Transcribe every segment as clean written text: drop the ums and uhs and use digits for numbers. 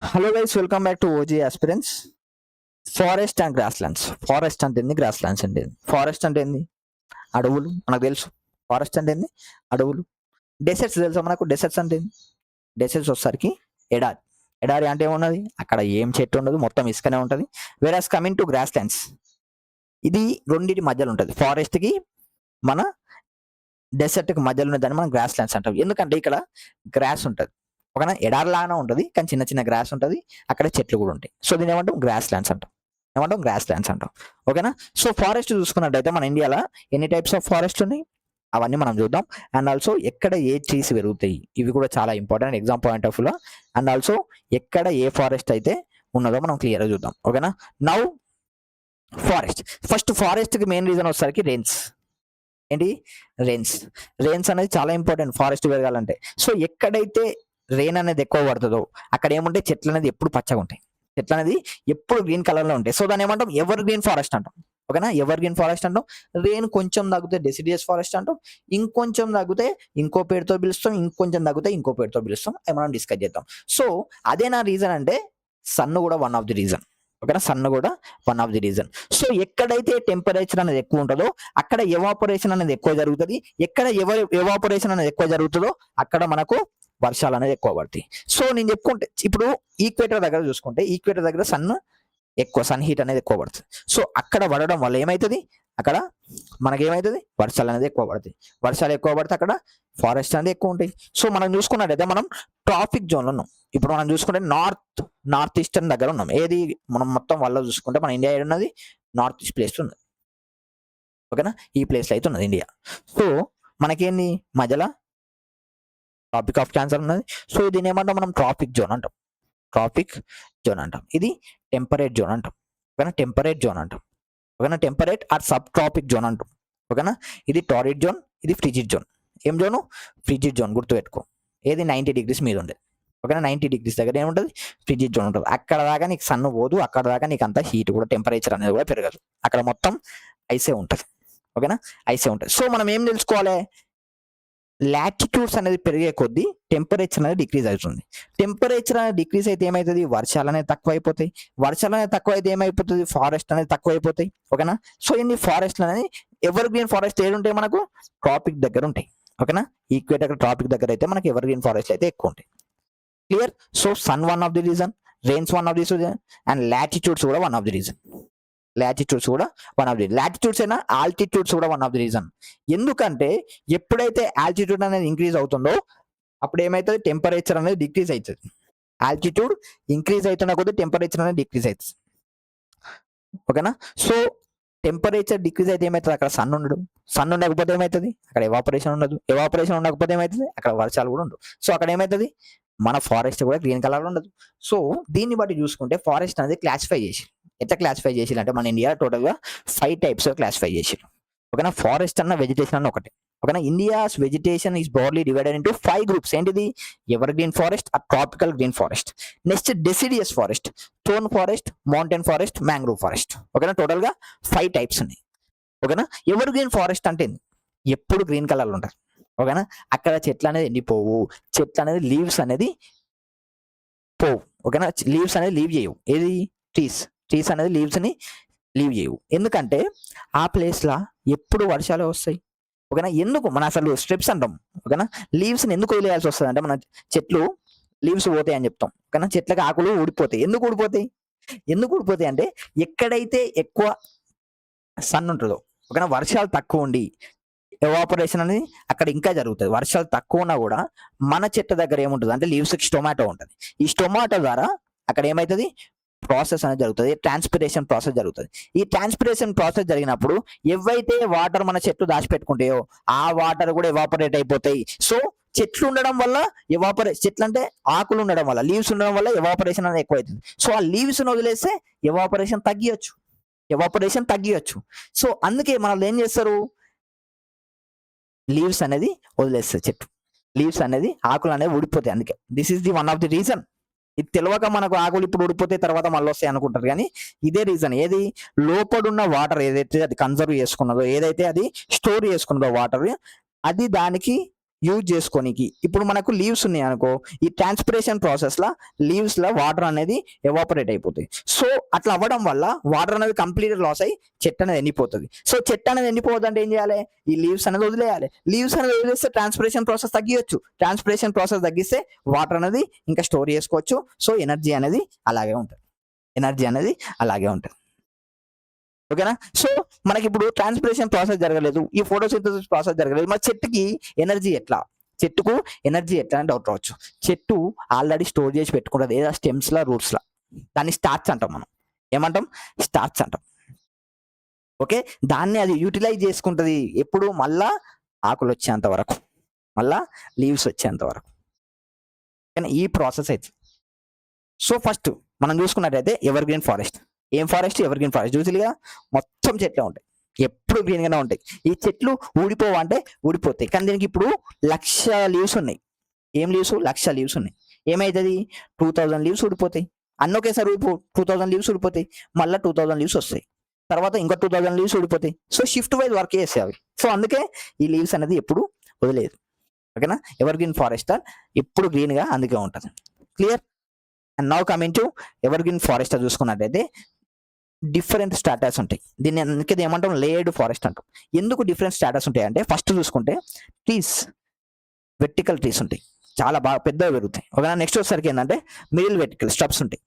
Hello guys, welcome back to OG aspirants. Forest and grass lands. Forest అంటే ఏంది, grass lands అంటే ఏంది? Forest అంటే ఏంది? అడవులు, మనకు తెలుసు. ఫారెస్ట్ అంటే ఏంది? అడవులు. డెసర్ట్స్ తెలుసా మనకు? డెసర్ట్స్ అంటే ఏంది? డెసర్ట్స్ వచ్చేసరికి ఎడారి. ఎడారి అంటే ఏమున్నది? అక్కడ ఏం చెట్టు ఉండదు, మొత్తం ఇసుకనే ఉంటుంది. వేరాస్ కమింగ్ టు గ్రాస్ ల్యాండ్స్, ఇది రెండింటి మధ్యలో ఉంటుంది. ఫారెస్ట్కి మన డెసర్ట్కి మధ్యలో ఉన్న దాన్ని మనం గ్రాస్ ల్యాండ్స్ అంటాం. ఎందుకంటే ఇక్కడ గ్రాస్ ఉంటుంది, ఓకేనా? ఎడారి లాగానే ఉంటుంది, కానీ చిన్న చిన్న గ్రాస్ ఉంటుంది, అక్కడ చెట్లు కూడా ఉంటాయి. సో దీని ఏమంటాం? గ్రాస్ ల్యాండ్స్ అంటాం. ఏమంటాం? గ్రాస్ ల్యాండ్స్ అంటాం, ఓకేనా? సో ఫారెస్ట్ చూసుకున్నట్టయితే మన ఇండియాలో ఎన్ని టైప్స్ ఆఫ్ ఫారెస్ట్ ఉన్నాయి అవన్నీ మనం చూద్దాం. అండ్ ఆల్సో ఎక్కడ ఏ ట్రీస్ పెరుగుతాయి, ఇవి కూడా చాలా ఇంపార్టెంట్ ఎగ్జామ్ పాయింట్ ఆఫ్ వ్యూలో. అండ్ ఆల్సో ఎక్కడ ఏ ఫారెస్ట్ అయితే ఉన్నదో మనం క్లియర్గా చూద్దాం, ఓకేనా? Now forest. ఫస్ట్ ఫారెస్ట్కి మెయిన్ రీజన్ వచ్చేసరికి రెయిన్స్. ఏంటి? రెయిన్స్. రెయిన్స్ అనేది చాలా ఇంపార్టెంట్ ఫారెస్ట్ పెరగాలంటే. సో ఎక్కడైతే రెయిన్ అనేది ఎక్కువ పడుతుందో అక్కడ ఏముంటాయి? చెట్లు అనేది ఎప్పుడు పచ్చగా ఉంటాయి, చెట్లు అనేది ఎప్పుడు గ్రీన్ కలర్ లో ఉంటాయి. సో దాన్ని ఏమంటాం? ఎవర్ గ్రీన్ ఫారెస్ట్ అంటాం, ఓకేనా? ఎవర్ గ్రీన్ ఫారెస్ట్ అంటాం. రెయిన్ కొంచెం తగ్గితే డెసిడియస్ ఫారెస్ట్ అంటాం, ఇంకొంచెం తగ్గితే ఇంకో పేరుతో పిలుస్తాం, ఇంకొంచెం తగ్గితే ఇంకో పేరుతో పిలుస్తాం. అవి మనం డిస్కస్ చేద్దాం. సో అదే నా రీజన్ అంటే సన్ కూడా వన్ ఆఫ్ ది రీజన్, ఓకేనా? సన్ కూడా one of the reason. So ఎక్కడైతే టెంపరేచర్ అనేది ఎక్కువ ఉంటుందో అక్కడ ఎవాపరేషన్ అనేది ఎక్కువ జరుగుతుంది. ఎక్కడ ఎవాపరేషన్ అనేది ఎక్కువ జరుగుతుందో అక్కడ మనకు వర్షాలు అనేది ఎక్కువ పడతాయి. సో నేను చెప్పుకుంటే ఇప్పుడు ఈక్వేటర్ దగ్గర చూసుకుంటే, ఈక్వేటర్ దగ్గర సన్ హీట్ అనేది ఎక్కువ పడుతుంది. సో అక్కడ పడడం వల్ల ఏమవుతుంది? అక్కడ మనకేమవుతుంది? వర్షాలు అనేది ఎక్కువ పడతాయి. వర్షాలు ఎక్కువ పడితే అక్కడ ఫారెస్ట్ అనేది ఎక్కువ ఉంటాయి. సో మనం చూసుకున్నట్టయితే మనం ట్రాఫిక్ జోన్లో ఉన్నాం. ఇప్పుడు మనం చూసుకుంటే నార్త్ ఈస్టర్న్ దగ్గర ఉన్నాం. ఏది మనం మొత్తం వల్ల చూసుకుంటే మన ఇండియా ఉన్నది నార్త్ ఈస్ట్ ప్లేస్ ఉన్నది, ఓకేనా? ఈ ప్లేస్లో అయితే ఉన్నది ఇండియా. సో మనకేంది? మధ్యలో ట్రాపిక్ ఆఫ్ క్యాన్సర్ ఉన్నది. సో దీని ఏమంటాం మనం? ట్రాఫిక్ జోన్ అంటాం. ట్రాఫిక్ జోన్ అంటాం. ఇది టెంపరేట్ జోన్ అంటాం, ఓకేనా? టెంపరేట్ జోన్ అంటాం, ఓకేనా? Temperate or sub tropic zone అంటాం, ఓకేనా? ఇది టారిడ్ జోన్, ఇది ఫ్రిజిడ్ జోన్. ఏం జోను? Frigid zone. గుర్తుపెట్టుకో, ఏది 90 degrees మీద ఉండేది, ఓకేనా? 90 degrees దగ్గర ఏముంటుంది? ఫ్రిజిడ్ జోన్ ఉంటుంది. అక్కడ దాకా నీకు సన్ పోదు, అక్కడ దాకా నీకు అంత హీట్ కూడా, టెంపరేచర్ అనేది కూడా పెరగదు. అక్కడ మొత్తం ఐసే ఉంటుంది, ఓకేనా? ఐసే ఉంటుంది. సో మనం ఏం తెలుసుకోవాలి? లాటిట్యూడ్స్ అనేది పెరిగే కొద్దీ టెంపరేచర్ అనేది డిక్రీజ్ అవుతుంది. టెంపరేచర్ అనేది డిక్రీజ్ అయితే ఏమవుతుంది? వర్షాలు అనేది తక్కువ అయిపోతాయి. వర్షాలు అనేది తక్కువ అయితే ఏమైపోతుంది? ఫారెస్ట్ అనేది తక్కువ అయిపోతాయి, ఓకేనా? సో ఇన్ని ఫారెస్ట్లు అనేది ఎవర్ గ్రీన్ ఫారెస్ట్ ఏడు ఉంటాయి? మనకు ట్రాపిక్ దగ్గర ఉంటాయి, ఓకేనా? ఈక్వేటర్ ట్రాపిక్ దగ్గర అయితే మనకి ఎవర్ గ్రీన్ ఫారెస్ట్ అయితే ఎక్కువ ఉంటాయి. Clear? So sun one of the reason, rains one of the reason, and latitudes కూడా one of the reason. Latitudes కూడా వన్ ఆఫ్ ది, లాటిట్యూడ్స్ అయినా ఆల్టిట్యూడ్స్ కూడా వన్ ఆఫ్ ది రీజన్. ఎందుకంటే ఎప్పుడైతే altitude అనేది ఇంక్రీజ్ అవుతుందో అప్పుడు ఏమవుతుంది? టెంపరేచర్ అనేది డిక్రీజ్ అవుతుంది. ఆల్టిట్యూడ్ ఇంక్రీజ్ అవుతున్న కొద్ది టెంపరేచర్ అనేది డిక్రీజ్ అవుతుంది, ఓకేనా? సో టెంపరేచర్ డిక్రీజ్ అయితే ఏమవుతుంది? అక్కడ సన్ ఉండదు. సన్ ఉండకపోతే ఏమవుతుంది? అక్కడ ఎవాపరేషన్ ఉండదు. ఎవాపరేషన్ ఉండకపోతే ఏమవుతుంది? అక్కడ వర్షాలు కూడా ఉండవు. సో అక్కడ ఏమవుతుంది? మన ఫారెస్ట్ కూడా గ్రీన్ కలర్ ఉండదు. సో దీన్ని బట్టి చూసుకుంటే ఫారెస్ట్ అనేది క్లాసిఫై చేసి, ఎట్లా క్లాసిఫై చేసి అంటే మన ఇండియా టోటల్గా 5 types క్లాసిఫై చేసి, ఓకేనా? ఫారెస్ట్ అన్న వెజిటేషన్ అన్న ఒకటి, ఓకేనా? India's vegetation is broadly divided into 5 groups. ఏంటిది? ఎవర్ గ్రీన్ ఫారెస్ట్, ఆ tropical green forest, next deciduous forest, thorn forest, mountain forest, mangrove forest, ఓకేనా? టోటల్గా 5 types ఉన్నాయి, ఓకేనా? ఎవర్ గ్రీన్ ఫారెస్ట్ అంటే ఎప్పుడు గ్రీన్ కలర్లో ఉంటుంది, ఓకేనా? అక్కడ చెట్లు అనేది ఎండిపోవు, చెట్లు అనేది లీవ్స్ అనేది పోవు, ఓకేనా? లీవ్స్ అనేది లీవ్ చేయవు. ఏది? ట్రీస్ అనేది లీవ్స్ని లీవ్ చేయవు. ఎందుకంటే ఆ ప్లేస్లో ఎప్పుడు వర్షాలు వస్తాయి, ఓకేనా? ఎందుకు మన అసలు స్ట్రిప్స్ అంటాం, ఓకేనా? లీవ్స్ని ఎందుకు వదిలేయాల్సి వస్తుంది అంటే మన చెట్లు లీవ్స్ పోతాయి అని చెప్తాం, ఓకేనా? చెట్లకు ఆకులు ఊడిపోతాయి. ఎందుకు ఊడిపోతాయి అంటే ఎక్కడైతే ఎక్కువ సన్ ఉంటుందో, ఓకేనా? వర్షాలు తక్కువ ఉండి ఎవాపరేషన్ అనేది అక్కడ ఇంకా జరుగుతుంది. వర్షాలు తక్కువ ఉన్నా కూడా మన చెట్టు దగ్గర ఏముంటుంది అంటే లీవ్స్కి స్టొమాటో ఉంటుంది. ఈ స్టొమాటో ద్వారా అక్కడ ఏమవుతుంది? ప్రాసెస్ అనేది జరుగుతుంది, ట్రాన్స్పిరేషన్ ప్రాసెస్ జరుగుతుంది. ఈ ట్రాన్స్పిరేషన్ ప్రాసెస్ జరిగినప్పుడు ఏవైతే వాటర్ మన చెట్లు దాచిపెట్టుకుంటాయో ఆ వాటర్ కూడా ఎవాపరేట్ అయిపోతాయి. సో చెట్లు ఉండడం వల్ల చెట్లు అంటే ఆకులు ఉండడం వల్ల, లీవ్స్ ఉండడం వల్ల ఎవాపరేషన్ అనేది ఎక్కువ అవుతుంది. సో ఆ లీవ్స్ వదిలేస్తే ఎవాపరేషన్ తగ్గియచ్చు. సో అందుకే మనల్ని ఏం చేస్తారు? లీవ్స్ అనేది వదిలేస్తుంది చెట్టు, లీవ్స్ అనేది ఆకులు అనేవి ఊడిపోతాయి. అందుకే this is the one of the reason. ఇది తెలియక మనకు ఆకులు ఇప్పుడు ఊడిపోతే తర్వాత మళ్ళీ వస్తాయి అనుకుంటారు, కానీ ఇదే రీజన్. ఏది? లోపడున్న వాటర్ ఏదైతే అది కన్సర్వ్ చేసుకున్నదో, ఏదైతే అది స్టోర్ చేసుకున్నదో వాటర్, అది దానికి యూజ్ చేసుకోనికి ఇప్పుడు మనకు లీవ్స్ ఉన్నాయి అనుకో, ఈ ట్రాన్స్పిరేషన్ ప్రాసెస్లో లీవ్స్లో వాటర్ అనేది ఎవాపరేట్ అయిపోతుంది. సో అట్లా అవ్వడం వల్ల వాటర్ అనేది కంప్లీట్ లాస్ అయ్యి చెట్టు అనేది ఎండిపోతుంది. సో చెట్టు అనేది ఎండిపోవద్దు అంటే ఏం చేయాలి, ఈ లీవ్స్ అనేది వదిలేయాలి. లీవ్స్ అనేది వదిలేస్తే ట్రాన్స్పిరేషన్ ప్రాసెస్ తగ్గియొచ్చు. ట్రాన్స్పిరేషన్ ప్రాసెస్ తగ్గిస్తే వాటర్ అనేది ఇంకా స్టోర్ చేసుకోవచ్చు. సో ఎనర్జీ అనేది అలాగే ఉంటుంది. ఎనర్జీ అనేది అలాగే ఉంటుంది. ఓకేనా. సో మనకి ఇప్పుడు ట్రాన్స్పిరేషన్ ప్రాసెస్ జరగలేదు, ఈ ఫోటోసింథసిస్ ప్రాసెస్ జరగలేదు, మరి చెట్టుకి ఎనర్జీ ఎట్లా, చెట్టుకు ఎనర్జీ ఎట్లా అని డౌట్ రావచ్చు. చెట్టు ఆల్రెడీ స్టోర్ చేసి పెట్టుకుంటుంది ఏదో స్టెమ్స్లా రూట్స్లా, దాన్ని స్టార్చ్ అంటాం. మనం ఏమంటాం, స్టార్చ్ అంటాం. ఓకే, దాన్ని అది యూటిలైజ్ చేసుకుంటుంది ఎప్పుడు, మళ్ళా ఆకులు వచ్చేంత వరకు, మళ్ళా లీవ్స్ వచ్చేంత వరకు. కానీ ఈ ప్రాసెస్ అయితే సో ఫస్ట్ మనం చూసుకున్నట్టయితే ఎవర్ గ్రీన్ ఫారెస్ట్. ఏం ఫారెస్ట్, ఎవర్ గ్రీన్ ఫారెస్ట్. చూసిగా మొత్తం చెట్లే ఉంటాయి, ఎప్పుడు గ్రీన్ గానే ఉంటాయి. ఈ చెట్లు ఊడిపోవా అంటే ఊడిపోతాయి. కానీ దీనికి ఇప్పుడు 1,00,000 లీవ్స్ ఉన్నాయి. ఏం లీవ్స్, 1,00,000 లీవ్స్ ఉన్నాయి. ఏమవుతుంది, 2,000 లీవ్స్ ఊడిపోతాయి. అన్న ఒకేసారి 2,000 లీవ్స్ ఊడిపోతాయి, మళ్ళీ 2,000 లీవ్స్ వస్తాయి, తర్వాత ఇంకా 2,000 లీవ్స్ ఊడిపోతాయి. సో షిఫ్ట్ వైజ్ వర్క్ చేస్తాయి అవి. సో అందుకే ఈ లీవ్స్ అనేది ఎప్పుడు వదిలేదు. ఓకేనా. ఎవర్ గ్రీన్ ఫారెస్ట్ ఎప్పుడు గ్రీన్ గా అందుకే ఉంటుంది. Clear. And now coming to ever green forest చూసుకున్నట్టయితే డిఫరెంట్ స్టాటస్ ఉంటాయి. దీన్ని అందుకే ఏమంటాం, లేయర్డ్ ఫారెస్ట్ అంటాం. ఎందుకు డిఫరెంట్ స్టాటస్ ఉంటాయి అంటే, ఫస్ట్ చూసుకుంటే ట్రీస్, వెర్టికల్ ట్రీస్ ఉంటాయి, చాలా బాగా పెద్దగా పెరుగుతాయి. ఓకేనా. నెక్స్ట్ వచ్చేసరికి ఏంటంటే మిడిల్ వెర్టికల్ స్టబ్స్ ఉంటాయి,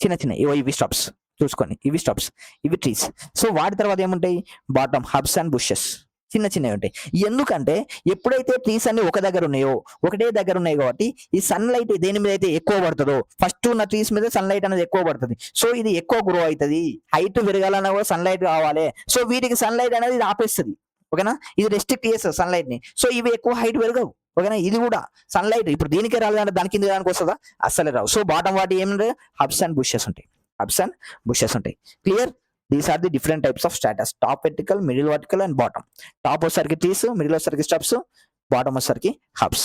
చిన్న చిన్న ఇవి స్టబ్స్ చూసుకొని, ఇవి స్టబ్స్, ఇవి ట్రీస్. సో వాటి తర్వాత ఏముంటాయి, బాటమ్ హబ్స్ అండ్ బుషెస్, చిన్న చిన్నవి ఉంటాయి. ఎందుకంటే ఎప్పుడైతే ట్రీస్ అన్ని ఒక దగ్గర ఉన్నాయో, ఒకటే దగ్గర ఉన్నాయి కాబట్టి ఈ సన్ లైట్ దేని మీద అయితే ఎక్కువ పడుతుందో, ఫస్ట్ ఉన్న ట్రీస్ మీద సన్ లైట్ అనేది ఎక్కువ పడుతుంది. సో ఇది ఎక్కువ గ్రో అవుతుంది. హైట్ పెరగాలన్నా కూడా సన్ లైట్ కావాలి. సో వీటికి సన్ లైట్ అనేది ఇది ఆపేస్తుంది. ఓకేనా. ఇది రెస్ట్రిక్ట్ చేస్తుంది సన్ లైట్ ని. సో ఇవి ఎక్కువ హైట్ పెరగవు. ఓకేనా. ఇది కూడా సన్ లైట్ ఇప్పుడు దీనికే రాలేదంటే దాని కింద దానికి వస్తుందా, అస్సలే రావు. సో బాటం వాటి ఏమి హబ్స్ అండ్ బుషెస్ ఉంటాయి, హబ్స్ అండ్ బుషెస్ ఉంటాయి. Clear. These are the different types of status: top vertical, middle vertical and bottom. Top వచ్చరికి trees, middle వచ్చరికి stubs, bottom వచ్చరికి hubs.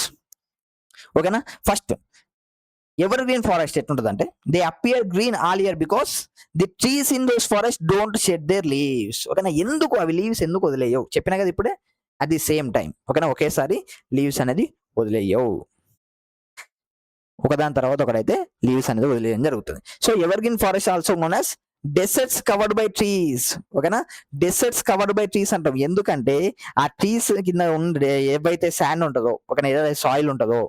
ఓకేనా. ఫస్ట్ ఎవర్ గ్రీన్ ఫారెస్ట్ ఎట్లుంటుందంటే, they appear green all year because the trees in those forest don't shed their leaves. ఓకేనా. ఎందుకు అవి leaves ఎందుకు వదిలేయవు చెప్పినా కదా ఇప్పుడే, అట్ ది సేమ్ టైం. ఓకేనా. ఒకేసారి లీవ్స్ అనేది వదిలేయవు, ఒకదాని తర్వాత ఒకడైతే లీవ్స్ అనేది వదిలేయడం జరుగుతుంది. So ever green forest also known as deserts covered by trees. ఓకేనా. డెసర్ట్స్ కవర్డ్ బై ట్రీస్ అంటాం. ఎందుకంటే ఆ ట్రీస్ కింద ఉండే ఏవైతే శాండ్ ఉంటుందో, ఓకేనా, ఏదైతే సాయిల్ ఉంటుందో,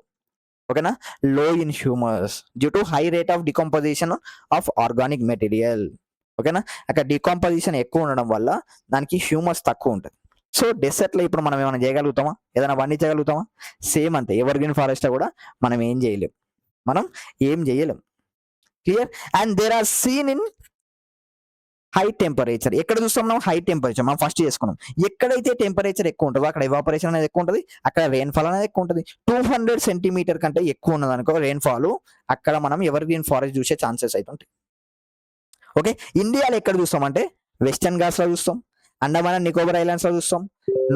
ఓకేనా, లో in humus due to high rate of decomposition of organic material. ఓకేనా. అక్కడ డికంపోజిషన్ ఎక్కువ ఉండడం వల్ల దానికి హ్యూమస్ తక్కువ ఉంటుంది. సో డెసర్ట్ లో ఇప్పుడు మనం ఏమైనా చేయగలుగుతామా, ఏదైనా పండించగలుగుతామా? సేమ్ అంతే ఎవర్ గ్రీన్ ఫారెస్ట్ కూడా మనం ఏం చేయలేం, మనం ఏం చేయలేం. Clear. And there are seen in high temperature. ఎక్కడ చూస్తాం మనం, హై టెంపరేచర్ మనం ఫస్ట్ చేసుకున్నాం. ఎక్కడైతే టెంపరేచర్ ఎక్కువ ఉంటుందో అక్కడ ఎవాపరేషన్ అనేది ఎక్కువ ఉంటుంది, అక్కడ రెయిన్ఫాల్ అనేది ఎక్కువ ఉంటుంది. 200 సెంటీమీటర్ కంటే ఎక్కువ ఉన్నది అనుకో రెయిన్ఫాల్, అక్కడ మనం ఎవర్ గ్రీన్ ఫారెస్ట్ చూసే ఛాన్సెస్ అయితే ఉంటాయి. ఓకే. ఇండియాలో ఎక్కడ చూస్తామంటే వెస్టర్న్ ఘాట్స్ లో చూస్తాం, అండమాన్ అండ్ నికోబార్ ఐలాండ్స్ లో చూస్తాం,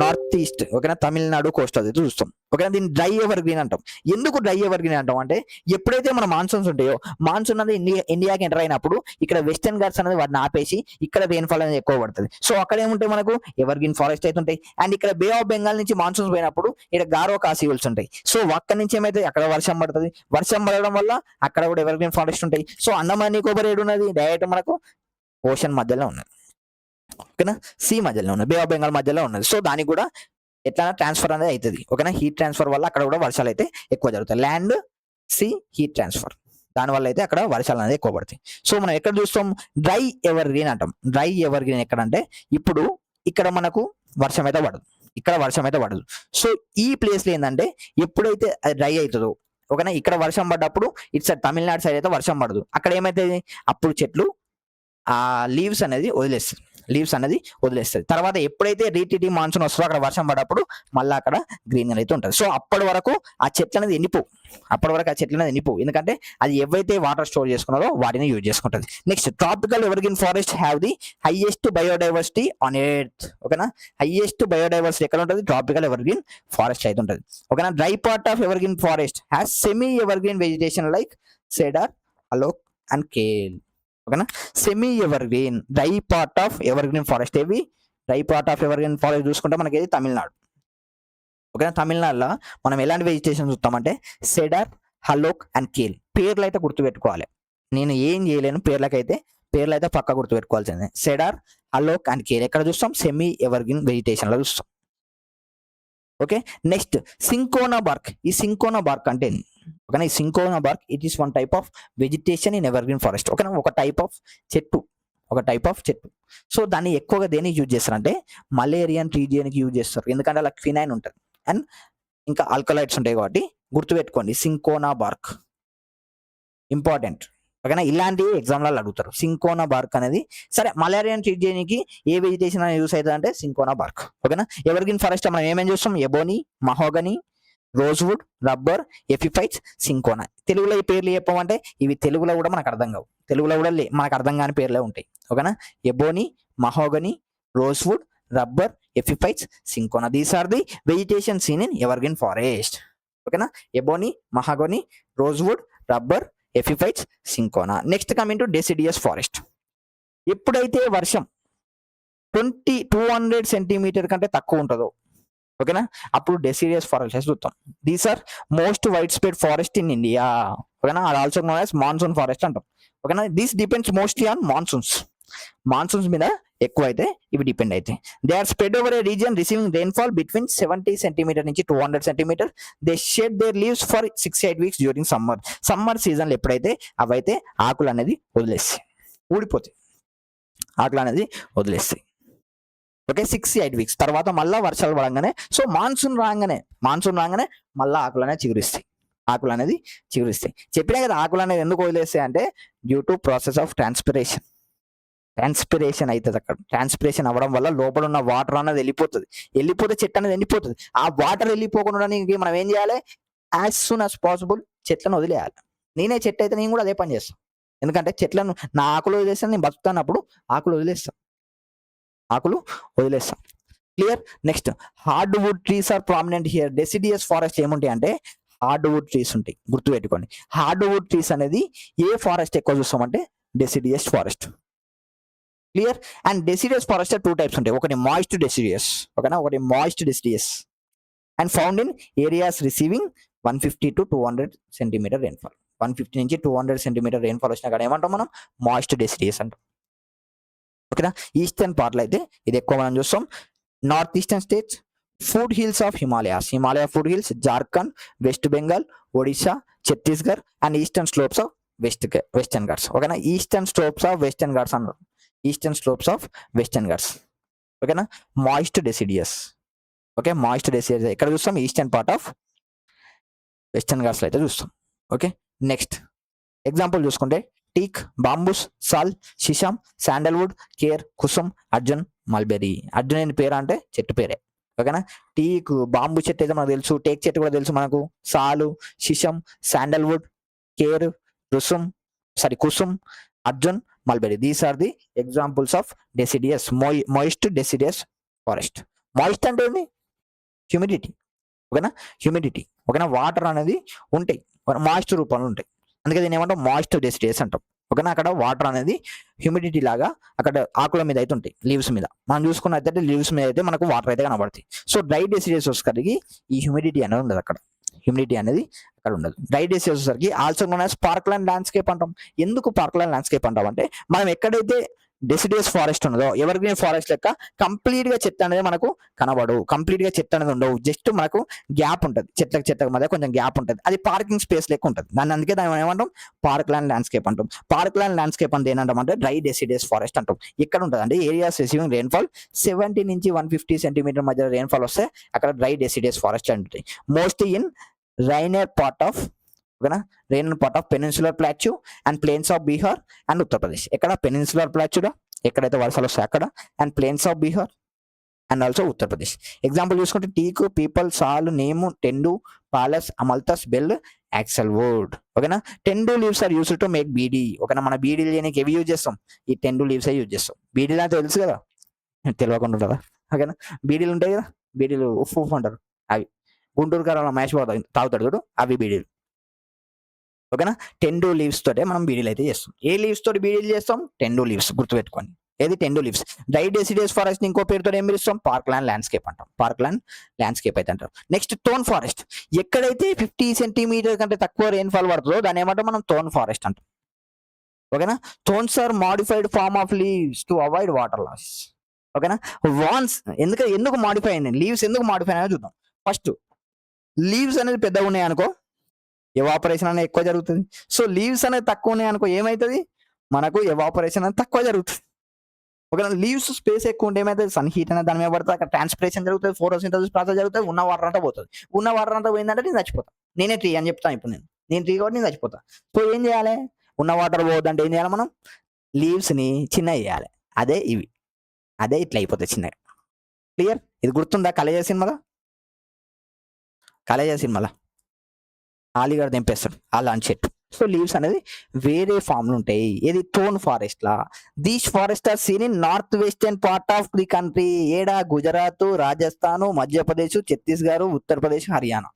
నార్త్ ఈస్ట్, ఓకేనా, తమిళనాడు కోస్టల్ అయితే చూస్తాం. ఓకేనా. దీన్ని డ్రై ఎవర్ గ్రీన్ అంటాం. ఎందుకు డ్రై ఎవర్ గ్రీన్ అంటాం అంటే, ఎప్పుడైతే మన మాన్సూన్స్ ఉంటాయో, మాన్సూన్ అనేది ఇండియాకి ఎంటర్ అయినప్పుడు ఇక్కడ వెస్టర్న్ ఘాట్స్ అనేది వాటిని ఆపేసి ఇక్కడ రెయిన్ఫాల్ అనేది ఎక్కువ పడుతుంది. సో అక్కడ ఏముంటాయి మనకు ఎవర్ గ్రీన్ ఫారెస్ట్ అయితే ఉంటాయి. అండ్ ఇక్కడ బే ఆఫ్ బెంగాల్ నుంచి మాన్సూన్స్ పోయినప్పుడు ఇక్కడ గారో కాసివల్స్ ఉంటాయి. సో అక్కడి నుంచి ఏమైతే అక్కడ వర్షం పడుతుంది, వర్షం పడడం వల్ల అక్కడ కూడా ఎవర్ గ్రీన్ ఫారెస్ట్ ఉంటాయి. సో అండమాన్ నికోబార్ ఏడు ఉన్నది, డైరెక్ట్ మనకు ఓషన్ మధ్యలో ఉన్నది. ఓకేనా. సీ మధ్యలో ఉన్నది, బే ఆఫ్ బెంగాల్ మధ్యలో ఉన్నది. సో దానికి కూడా ఎట్లా ట్రాన్స్ఫర్ అనేది అవుతుంది. ఓకేనా. హీట్ ట్రాన్స్ఫర్ వల్ల అక్కడ కూడా వర్షాలు అయితే ఎక్కువ జరుగుతాయి. ల్యాండ్ సీ హీట్ ట్రాన్స్ఫర్, దానివల్ల అయితే అక్కడ వర్షాలు అనేది ఎక్కువ పడతాయి. సో మనం ఎక్కడ చూస్తాం, డ్రై ఎవర్ గ్రీన్ అంటాం. డ్రై ఎవర్ గ్రీన్ ఎక్కడంటే, ఇప్పుడు ఇక్కడ మనకు వర్షం అయితే పడదు, ఇక్కడ వర్షం అయితే పడదు. సో ఈ ప్లేస్ లో ఏంటంటే ఎప్పుడైతే డ్రై అవుతుందో, ఓకేనా, ఇక్కడ వర్షం పడ్డప్పుడు ఇటు సైడ్ తమిళనాడు సైడ్ అయితే వర్షం పడదు. అక్కడ ఏమైతుంది, అప్పుడు చెట్లు ఆ లీవ్స్ అనేది వదిలేస్తుంది, లీవ్స్ అనేది వదిలేస్తుంది. తర్వాత ఎప్పుడైతే రీటీటీ మాన్సూన్ వస్తుందో అక్కడ వర్షం పడ్డప్పుడు మళ్ళీ అక్కడ గ్రీన్ అయితే ఉంటుంది. సో అప్పటి వరకు ఆ చెట్లు అనేది ఎండిపోవు, అప్పటి వరకు ఆ చెట్లు అనేది ఎండిపోవు, ఎందుకంటే అది ఏవైతే వాటర్ స్టోర్ చేసుకున్నారో వాటిని యూజ్ చేసుకుంటుంది. Next tropical ever green forest have the highest biodiversity on earth. ఓకేనా. హైయెస్ట్ బయోడైవర్సిటీ ఎక్కడ ఉంటుంది, ట్రాపికల్ ఎవర్ గ్రీన్ ఫారెస్ట్ అయితే ఉంటుంది. ఓకేనా. Dry part of ever green forest has semi ever green vegetation like cedar, Alok and Khel. ఓకేనా. Semi ever green dry part of ever green forest ఏవి, dry part of ever green forest చూసుకుంటే మనకి తమిళనాడు, ఓకేనా. తమిళనాడులో మనం ఎలాంటి వెజిటేషన్ చూస్తామంటే సెడార్, హలోక్ అండ్ కేల్. పేర్లు అయితే గుర్తుపెట్టుకోవాలి, నేను ఏం చేయలేను, పేర్లు అయితే పక్కా గుర్తుపెట్టుకోవాల్సిందే. సెడార్, హలోక్ అండ్ కేల్ ఎక్కడ చూస్తాం, సెమీ ఎవర్గ్రీన్ వెజిటేషన్లో చూస్తాం. ఓకే. Next cinchona BARC. ఈ సింకోనా బార్క్ అంటే ఓకేనా, ఈ cinchona BARC it is one type of vegetation in evergreen forest. ఓకేనా, ఒక టైప్ ఆఫ్ చెట్టు. సో దాన్ని ఎక్కువగా దేనికి యూజ్ చేస్తారంటే మలేరియన్ ట్రీట్మెంట్కి యూజ్ చేస్తారు, ఎందుకంటే అలా క్వినైన్ ఉంటుంది అండ్ ఇంకా ఆల్కలైడ్స్ ఉంటాయి కాబట్టి గుర్తుపెట్టుకోండి సింకోనా బార్క్ ఇంపార్టెంట్. ఓకేనా, ఇలాంటివి ఎగ్జామ్లలో అడుగుతారు. సింకోనా బార్క్ అనేది సరే మలేరియాని ట్రీట్ చేయడానికి ఏ వెజిటేషన్ అనేది యూస్ అవుతుంది అంటే సింకోనా బార్క్. ఓకేనా, ఎవర్గ్రీన్ ఫారెస్ట్ మనం ఏమేమి చూస్తాం, ebony, mahogany, rosewood, rubber, epiphytes, cinchona. తెలుగులో ఈ పేర్లు చెప్పమంటే ఇవి తెలుగులో కూడా మనకు అర్థం కావు, తెలుగులో కూడా మనకు అర్థం కాని పేర్లే ఉంటాయి. ఓకేనా, ebony, mahogany, rosewood, rubber, epiphytes, cinchona. These are the vegetation seen in evergreen forest. ఓకేనా, ebony, mahogany, rosewood, rubber, epiphytes, cinchona. Next coming to deciduous forest. ఎప్పుడైతే వర్షం 200 సెంటీమీటర్ కంటే తక్కువ ఉంటుందో ఓకేనా అప్పుడు డెసిడియస్ ఫారెస్ట్ చూస్తాం. These are most wide spread forest in India. ఓకేనా, అది also known as monsoon forest అంటాం. ఓకేనా, this depends mostly on monsoons మీద ఎక్కువ అయితే ఇవి డిపెండ్ అయితే. They are spread over a region receiving rainfall between 70 centimetre నుంచి 200 centimetre. They shed their leaves for 6-8 weeks during summer సీజన్లో ఎప్పుడైతే అవైతే ఆకులు అనేది వదిలేస్తాయి, ఊడిపోతాయి, ఆకులు అనేది వదిలేస్తాయి. ఓకే, 6-8 వీక్స్ తర్వాత మళ్ళీ వర్షాలు పడంగానే సో మాన్సూన్ రాగానే మళ్ళీ ఆకులు అనేది చిగురిస్తాయి. చెప్పినా కదా ఆకులు అనేది ఎందుకు వదిలేస్తాయి అంటే due to process of transpiration అవుతుంది. అక్కడ ట్రాన్స్పిరేషన్ అవ్వడం వల్ల లోపల ఉన్న వాటర్ అనేది వెళ్ళిపోతే చెట్టు అనేది ఎండిపోతుంది. ఆ వాటర్ వెళ్ళిపోకుండా మనం ఏం చేయాలి, యాజ్ సూన్ యాజ్ పాసిబుల్ చెట్లను వదిలేయాలి. నేనే చెట్టు అయితే నేను కూడా అదే పని చేస్తాను, ఎందుకంటే చెట్లను నా ఆకులు వదిలేస్తాను, నేను బతుకుతున్నప్పుడు ఆకులు వదిలేస్తాం. Clear. Next hard wood trees are prominent here. Deciduous forest ఏముంటాయి అంటే హార్డ్ వుడ్ ట్రీస్ ఉంటాయి, గుర్తుపెట్టుకోండి. హార్డ్ వుడ్ ట్రీస్ అనేది ఏ ఫారెస్ట్ ఎక్కువ చూస్తామంటే deciduous forest. Clear. And deciduous forest 2 types ఉంటాయి, ఒకటి moist deciduous and found in areas receiving 150 to 200 centimeter rainfall. 150 నుంచి 200 సెంటీమీటర్ రెయిన్ఫాల్ వచ్చినా కానీ ఏమంటాం మనం, మాయిస్ట్ డెసిడియస్ అంటాం. ఓకేనా, ఈస్టర్న్ పార్ట్లో అయితే ఇది ఎక్కువ మనం చూస్తాం. North eastern states, foothills of Himalaya foothills, Jharkhand, west Bengal, Odisha, Chhattisgarh and eastern slopes of western Ghats. ఓకేనా, eastern slopes of western Ghats. ఓకేనా, moist deciduous. Okay, moist deciduous ఎక్కడ చూస్తాం, ఈస్టర్న్ పార్ట్ ఆఫ్ వెస్టర్న్ ఘాట్స్లో అయితే చూస్తాం. ఓకే, నెక్స్ట్ ఎగ్జాంపుల్ చూసుకుంటే teak, bamboos, sal, shisham, sandalwood, khair, kusum, arjun, mulberry. Arjun అనే పేరు అంటే చెట్టు పేరే. ఓకేనా, టీక్, బాంబూ చెట్టు అయితే మనకు తెలుసు, టేక్ చెట్టు కూడా తెలుసు మనకు, sal, shisham, sandalwood, khair, kusum, arjun, mulberry. These are the examples of deciduous moist deciduous forest. Moist అంటే ఏంది, హ్యూమిడిటీ. ఓకేనా, వాటర్ అనేది ఉంటాయి, మాయిస్ట్ రూపంలో ఉంటాయి, అందుకే దీన్ని ఏమంటాం మాయిస్ట్ డెసిడియస్ అంటాం. ఓకేనా, అక్కడ వాటర్ అనేది హ్యూమిడిటీ లాగా అక్కడ ఆకుల మీద అయితే ఉంటాయి, లీవ్స్ మీద. మనం చూసుకున్నట్లయితే లీవ్స్ మీద అయితే మనకు వాటర్ అయితే కనబడతాయి. సో డ్రై డెసిడియస్ వచ్చేసరికి ఈ హ్యూమిడిటీ అనేది ఉండదు, అక్కడ ఉండదు. డ్రై డెసిడియస్ వచ్చేసరికి ఆల్సో నోన్ యాజ్ పార్క్లాండ్ ల్యాండ్స్కేప్ అంటాం. ఎందుకు పార్క్లాండ్ ల్యాండ్స్కేప్ అంటాం అంటే మనం ఎక్కడైతే డెసిడియస్ ఫారెస్ట్ ఉన్నదో ఎవర్గ్రీన్ ఫారెస్ట్ లెక్క కంప్లీట్ గా చెత్త అనేది మనకు కనబడవు, కంప్లీట్ గా చెత్త అనేది ఉండవు, జస్ట్ మనకు గ్యాప్ ఉంటుంది, చెట్లకు మధ్య కొంచెం గ్యాప్ ఉంటుంది, అది పార్కింగ్ స్పేస్ లెక్క ఉంటుంది. అందుకే దాన్ని ఏమంటాం, పార్క్ ల్యాండ్ ల్యాండ్స్కేప్ అంటాం. పార్క్ ల్యాండ్ ల్యాండ్స్కేప్ అంటే ఏంటంటాం అంటే డ్రై డెసిడియస్ ఫారెస్ట్ అంటాం. ఇక్కడ ఉంటుంది అంటే ఏరియాస్ రిసీవింగ్ రెయిన్ఫాల్ 70 నుంచి 150 సెంటీమీటర్ మధ్య రెయిన్ఫాల్ వస్తే అక్కడ డ్రై డెసిడియస్ ఫారెస్ట్ ఉంటుంది. Mostly in rainier part of peninsular plateau and plains of Bihar and Uttar Pradesh. ఎక్కడ పెనిన్సులర్ ప్లాట్యూలో ఎక్కడైతే వర్షాలు వస్తాయి అక్కడ, and plains of Bihar and also Uttar Pradesh. Example చూసుకుంటే teak, peepal, sal, neem, tendu, palas, amaltas, bel, axle wood. ఓకేనా, tendu leaves are used to make bidi. ఓకేనా, మన బీడీ చేయడానికి ఎవి యూజ్ చేస్తాం, ఈ టెండు లీవ్స్ యూజ్ చేస్తాం. బీడీలు అంటే తెలుసు కదా, తెలియకుండా ఉంటుందా. ఓకేనా, బీడీలు ఉంటాయి కదా, బీడీలు ఉఫ్ అంటారు, అవి గుంటూరు కారంలో మ్యాచ్ తాగుతాడు చూడు, అవి బీడీలు. ఓకేనా, టెండు లీవ్స్ తోటే మనం బీడీలు అయితే చేస్తాం. ఏ లీవ్స్ తోటి బీడీలు చేస్తాం, టెండు లీవ్స్, గుర్తుపెట్టుకోండి. ఏది tendu leaves. Dry deciduous forest ఇంకో పేరుతో ఏం పిలుస్తాం, పార్క్ ల్యాండ్ ల్యాండ్స్కేప్ అంటాం. పార్క్ ల్యాండ్ ల్యాండ్స్కేప్ అయితే అంటాం. నెక్స్ట్ థోర్న్ ఫారెస్ట్, ఎక్కడైతే 50 సెంటీమీటర్ కంటే తక్కువ రెయిన్ఫాల్ పడుతుందో దాన్ని ఏమంటాం మనం, థోర్న్ ఫారెస్ట్ అంటాం. ఓకేనా. Thorns are modified form of leaves to avoid water loss. ఓకేనా. వాన్స్ ఎందుకు మాడిఫై అయింది, లీవ్స్ ఎందుకు మాడిఫై అయినా చూద్దాం. ఫస్ట్ లీవ్స్ అనేది పెద్దగా ఉన్నాయి అనుకో, ఎవాపరేషన్ అనేది ఎక్కువ జరుగుతుంది. సో లీవ్స్ అనేది తక్కువ ఉన్నాయి అనుకో ఏమవుతుంది, మనకు ఎవాపరేషన్ అనేది తక్కువ జరుగుతుంది. ఒకవేళ లీవ్స్ స్పేస్ ఎక్కువ ఉంటే ఏమైతుంది, సన్ హీట్ అనేది దాని మీద పడుతుంది, అక్కడ ట్రాన్స్పిరేషన్ జరుగుతుంది, ఫోటోసింథసిస్ ప్రాసెస్ జరుగుతుంది, ఉన్న వాటర్ అంతా పోతుంది. ఉన్న వాటర్ అంతా పోయిందంటే నేను చచ్చిపోతా. నేనే ట్రీ అని చెప్తాను ఇప్పుడు, నేను ట్రీ కాబట్టి నేను చచ్చిపోతా. సో ఏం చేయాలి, ఉన్న వాటర్ పోవద్దంటే ఏం చేయాలి మనం, లీవ్స్ని చిన్న చేయాలి. అదే ఇట్లా అయిపోతుంది చిన్నగా. క్లియర్. ఇది గుర్తుందా కలేజా సినిమాలో ఆలిగడ తెంపేస్తాడు అలాంటి చెట్టు. సో లీవ్స్ అనేది వేరే ఫామ్లు ఉంటాయి. ఏది, థోర్న్ ఫారెస్ట్ లా. These forest are seen in north western part of the country. ఏడా, గుజరాత్, రాజస్థాన్, మధ్యప్రదేశ్, ఛత్తీస్గఢ్, ఉత్తరప్రదేశ్, హర్యానా.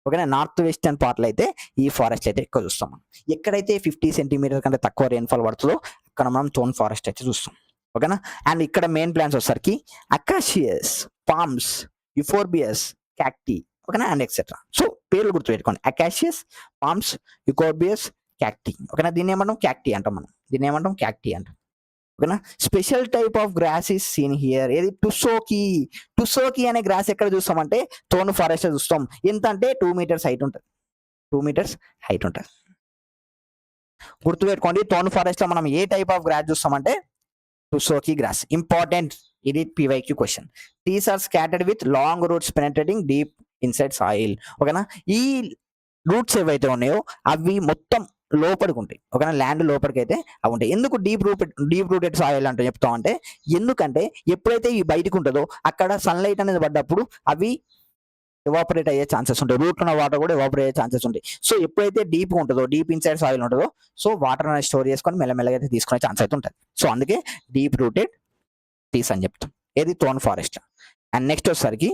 ఓకేనా. నార్త్ వెస్టర్న్ పార్ట్లో అయితే ఈ ఫారెస్ట్ అయితే ఎక్కువ చూస్తాం మనం. ఎక్కడైతే 50 సెంటీమీటర్ కంటే తక్కువ రెయిన్ఫాల్ పడుతుందో అక్కడ మనం థోర్న్ ఫారెస్ట్ అయితే చూస్తాం. ఓకేనా. అండ్ ఇక్కడ మెయిన్ ప్లాంట్స్ వచ్చేసరికి అకాషియస్, పామ్స్, యుఫోర్బియస్, క్యాక్టీ. ఓకేనా. And etcetera. సో పేర్లు గుర్తుపెట్టుకోండి, అకాషియస్, పామ్స్, యుకోర్బియస్, క్యాక్టీ. ఓకేనా. దీన్ని ఏమంటాం, క్యాక్టీ అంటాం మనం. ఓకేనా. Special type of grass is seen here. ఏది, టుసోకి అనే గ్రాస్ ఎక్కడ చూస్తామంటే థోర్న్ ఫారెస్ట్ చూస్తాం. ఎంత అంటే 2 meters హైట్ ఉంటుంది. గుర్తుపెట్టుకోండి, థోర్న్ ఫారెస్ట్ లో మనం ఏ టైప్ ఆఫ్ గ్రాస్ చూస్తామంటే టుసోకి గ్రాస్. ఇంపార్టెంట్, ఇది PYQ question. Trees are scattered with long roots penetrating deep inside soil. ఓకేనా. ఈ రూట్స్ ఏవైతే ఉన్నాయో అవి మొత్తం లోపలికి ఉంటాయి. ఓకేనా. ల్యాండ్ లోపలికి అయితే అవి ఉంటాయి. ఎందుకు డీప్ రూటెడ్ సాయిల్ అంటే చెప్తాం అంటే, ఎందుకంటే ఎప్పుడైతే ఈ బయటకు ఉంటుందో అక్కడ సన్లైట్ అనేది పడ్డప్పుడు అవి ఎవాపరేట్ అయ్యే ఛాన్సెస్ ఉంటాయి. రూట్ ఉన్న వాటర్ కూడా ఎవాపరేట్ అయ్యే ఛాన్సెస్ ఉంటాయి. సో ఎప్పుడైతే డీప్ ఉంటుందో, డీప్ ఇన్సైడ్ సాయిల్ ఉంటుందో, సో వాటర్ అనేది స్టోర్ చేసుకొని మెల్లమెల్లగా అయితే తీసుకునే ఛాన్స్ అయితే ఉంటుంది. సో అందుకే డీప్ రూటెడ్ ట్రీస్ అని చెప్తాం. ఏది, థోర్న్ ఫారెస్ట్. అండ్ నెక్స్ట్ వచ్చేసరికి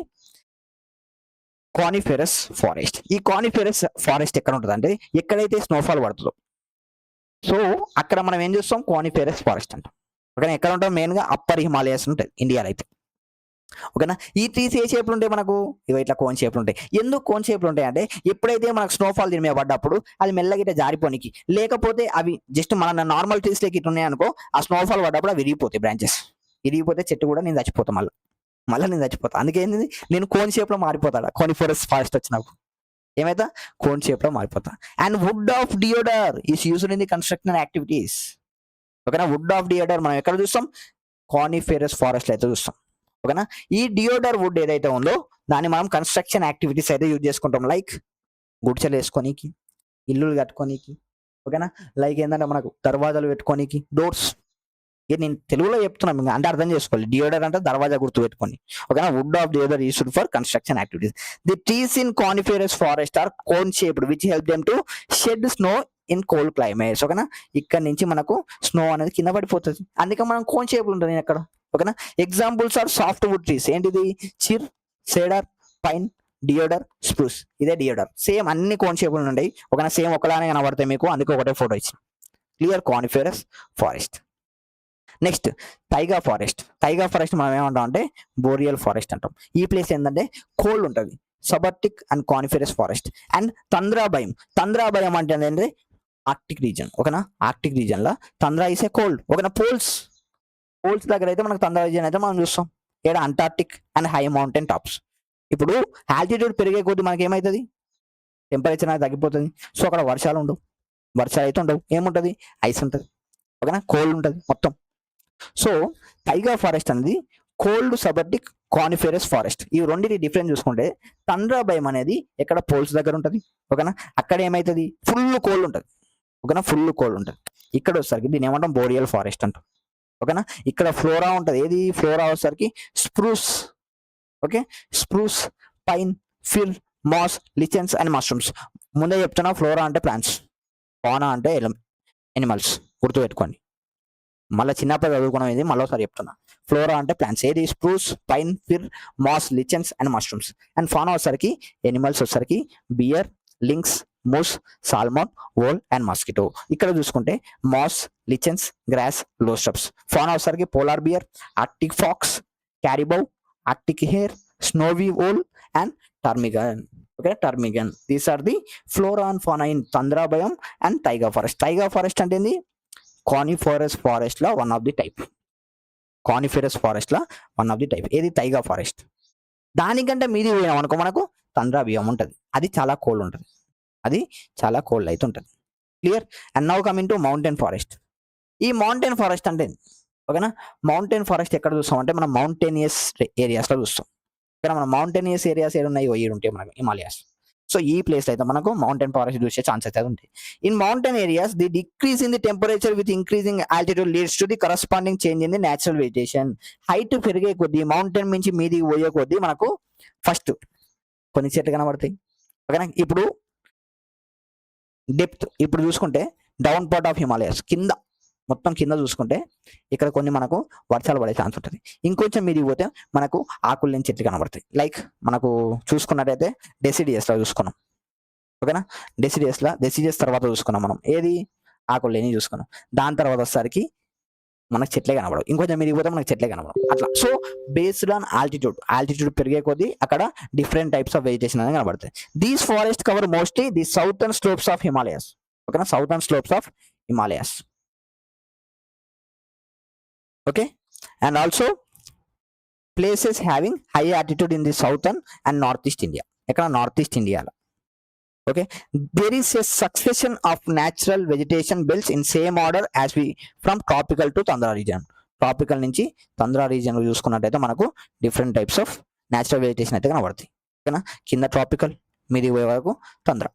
కానిఫెరస్ ఫారెస్ట్. ఈ కానిఫెరస్ ఫారెస్ట్ ఎక్కడ ఉంటుంది అంటే ఎక్కడైతే స్నోఫాల్ పడుతుందో, సో అక్కడ మనం ఏం చేస్తాం, కానిఫెరస్ ఫారెస్ట్ అంటాం. ఓకేనా. ఎక్కడ ఉంటాం, మెయిన్గా అప్పర్ హిమాలయస్ ఉంటుంది ఇండియాలో అయితే. ఓకేనా. ఈ ట్రీస్ ఏ షేప్లు ఉంటాయి మనకు, ఇవి ఇట్లా కోన్ షేప్లు ఉంటాయి. ఎందుకు కోన్ షేప్లు ఉంటాయి అంటే ఎప్పుడైతే మనకు స్నోఫాల్ దీని మీద పడ్డప్పుడు అది మెల్లగా ఇట్లా జారిపోనికి, లేకపోతే అవి జస్ట్ మన నార్మల్ ట్రీస్ లకి ఇట్లా ఉన్నాయి అనుకో, ఆ స్నోఫాల్ పడ్డప్పుడు అవి విరిగిపోతాయి, బ్రాంచెస్ విరిగిపోతే చెట్టు కూడా నేను చచ్చిపోతాను, మళ్ళీ నేను చచ్చిపోతా. అందుకే ఏంది, నేను కోన్ షేప్ లో మారిపోతాడా, కానిఫెరస్ ఫారెస్ట్ వచ్చినప్పుడు ఏమైతా, కోన్ షేప్ లో మారిపోతా. And wood of deodar is used in the construction activities. ఓకేనా. వుడ్ ఆఫ్ డియోడర్ మనం ఎక్కడ చూస్తాం, కానిఫెరస్ ఫారెస్ట్ అయితే చూస్తాం. ఓకేనా. ఈ డియోడర్ వుడ్ ఏదైతే ఉందో దాన్ని మనం కన్స్ట్రక్షన్ యాక్టివిటీస్ అయితే యూజ్ చేసుకుంటాం. లైక్ గుడిచెలు వేసుకోనీకి, ఇల్లులు కట్టుకోనీకి. ఓకేనా. లైక్ ఏంటంటే మనకు దర్వాజాలు పెట్టుకోనీకి, డోర్స్. ఇది నేను తెలుగులో చెప్తున్నాను అంటే అర్థం చేసుకోవాలి. డియోడర్ అంటే దర్వాజా గుర్తు పెట్టుకొని. ఓకేనా. Wood of deodar used for construction activities. The trees in coniferous forest are cone shaped which help them to shed snow in cold climates. ఓకేనా. ఇక్కడ నుంచి మనకు స్నో అనేది కింద పడిపోతుంది, అందుకే మనం కోన్ షేప్ ఉంటుంది అక్కడ. ఓకేనా. Examples are soft wood trees. ఏంటిది, chir, cedar, pine, deodar, spruce. ఇదే డియోడర్. సేమ్ అన్ని కోన్ షేపులు ఉంటాయి. ఓకేనా. సేమ్ ఒకలానే కనబడతాయి మీకు, అందుకే ఒకటే ఫోటో ఇచ్చిన. Clear. Coniferous forest. Next taiga forest. మనం ఏమంటాం అంటే బోరియల్ ఫారెస్ట్ అంటాం. ఈ ప్లేస్ ఏంటంటే కోల్డ్ ఉంటుంది, సబర్టిక్ అండ్ కానిఫెరస్ ఫారెస్ట్. అండ్ తంద్రాభయం అంటే ఏంటంటే ఆర్క్టిక్ రీజన్. ఓకేనా. ఆర్క్టిక్ రీజన్ లో తంద్రా ఇస్ ఏ కోల్డ్. ఓకేనా. పోల్స్ దగ్గర అయితే మనకు తంద్రా రీజన్ అయితే మనం చూస్తాం. ఇక్కడ Antarctic and high mountain tops. ఇప్పుడు ఆల్టిట్యూడ్ పెరిగే కొద్దీ మనకి ఏమవుతుంది, టెంపరేచర్ అనేది తగ్గిపోతుంది. సో అక్కడ వర్షాలు అయితే ఉండవు. ఏముంటుంది, ఐస్ ఉంటుంది. ఓకేనా. కోల్డ్ ఉంటుంది మొత్తం. సో టైగా ఫారెస్ట్ అనేది కోల్డ్ సబర్టిక్ కానిఫెరస్ ఫారెస్ట్. ఈ రెండింటి డిఫరెన్స్ చూసుకుంటే తంద్రాభయం అనేది ఎక్కడ పోల్స్ దగ్గర ఉంటుంది. ఓకేనా. అక్కడ ఏమవుతుంది, ఫుల్ కోల్డ్ ఉంటుంది. ఓకేనా. ఫుల్ కోల్డ్ ఉంటుంది. ఇక్కడ వచ్చేసరికి దీన్ని ఏమంటాం, బోరియల్ ఫారెస్ట్ అంటాం. ఓకేనా. ఇక్కడ ఫ్లోరా ఉంటుంది. ఏది, ఫ్లోరా వచ్చేసరికి spruce. Okay. Spruce, pine, fir, moss, lichens and mushrooms. ముందే చెప్తున్నా, ఫ్లోరా అంటే ప్లాంట్స్, ఫానా అంటే ఎనిమల్స్. గుర్తుపెట్టుకోండి, మళ్ళీ చిన్నప్పుడు చదువుకున్నాం. ఇది మళ్ళీసారి చెప్తున్నా. ఫ్లోరా అంటే ప్లాంట్స్. ఏది, spruce, pine, fir, moss, lichens and mushrooms. And fauna వచ్చేసరికి ఎనిమల్స్ వచ్చేసరికి bear, lynx, moose, salmon, vole and mosquito. ఇక్కడ చూసుకుంటే మాస్, లిచెన్స్, గ్రాస్, లోస్టప్స్. ఫానా వచ్చేసరికి polar bear, arctic fox, caribou, arctic hare, snowy vole and ptarmigan. Okay, ptarmigan. These are the flora and fauna in tundra biome and taiga forest. Taiga forest అంటే ఏంది? Coniferous forest లా one of the type. Coniferous forest లా one of the type. ఏది? టైగా forest. దానికంటే మీది పోయినాం అనుకో మనకు తంద్రా బియం ఉంటుంది. అది చాలా కోల్డ్ ఉంటుంది. అది చాలా కోల్డ్ అయితే ఉంటుంది. Clear. And now coming to mountain forest. ఈ మౌంటైన్ ఫారెస్ట్ అంటే ఓకేనా, మౌంటైన్ ఫారెస్ట్ ఎక్కడ చూస్తాం అంటే మనం మౌంటేనియస్ ఏరియాస్లో చూస్తాం. ఓకేనా, మన మౌంటేనియస్ ఏరియాస్ ఏడు ఉన్నాయి? ఏడు ఉంటాయి మనకు హిమాలయాస్. సో ఈ ప్లేస్ అయితే మనకు మౌంటైన్ ఫారెస్ట్ చూసే ఛాన్సెస్ అయితే ఉంటాయి. In mountain areas the decrease in the temperature with increasing altitude leads to the corresponding change in the natural vegetation. Height పెరిగే కొద్దీ, మౌంటైన్ నుంచి మీదికి పోయే కొద్దీ మనకు ఫస్ట్ కొన్ని చెట్లు కనబడతాయి. ఓకేనా, ఇప్పుడు డెప్త్ ఇప్పుడు చూసుకుంటే డౌన్ పార్ట్ ఆఫ్ హిమాలయాస్ కింద, మొత్తం కింద చూసుకుంటే ఇక్కడ కొన్ని మనకు వర్షాలు పడే ఛాన్స్ ఉంటుంది. ఇంకొంచెం మీదికి పోతే మనకు ఆకులు లేని చెట్లు కనబడతాయి. లైక్ మనకు చూసుకున్నట్టయితే డెసిడియస్లో చూసుకున్నాం. ఓకేనా, డెసిడియస్ తర్వాత చూసుకున్నాం మనం. ఏది? ఆకులు లేని చూసుకున్నాం. దాని తర్వాత వచ్చేసరికి మనకు చెట్లే కనబడవు. ఇంకొంచెం మీదికి పోతే మనకు చెట్లే కనబడవు. అట్లా. సో బేస్డ్ ఆన్ ఆల్టిట్యూడ్ పెరిగే కొద్దీ అక్కడ డిఫరెంట్ టైప్స్ ఆఫ్ వెజిటేషన్ అనేది కనబడతాయి. These forest cover mostly the southern slopes of Himalayas. ఓకేనా, southern slopes of Himalayas. Okay, and also places having high altitude in the southern and north east India. ఎక్కడ? North east ఇండియాలో. Okay, there is a succession of natural vegetation belts in same order as we from tropical to tundra region. Tropical నుంచి tundra region చూసుకున్నట్టయితే మనకు different types of natural vegetation అయితే కనబడతాయి. ఓకేనా, కింద tropical, మీది పోయే వరకు తంద్రా.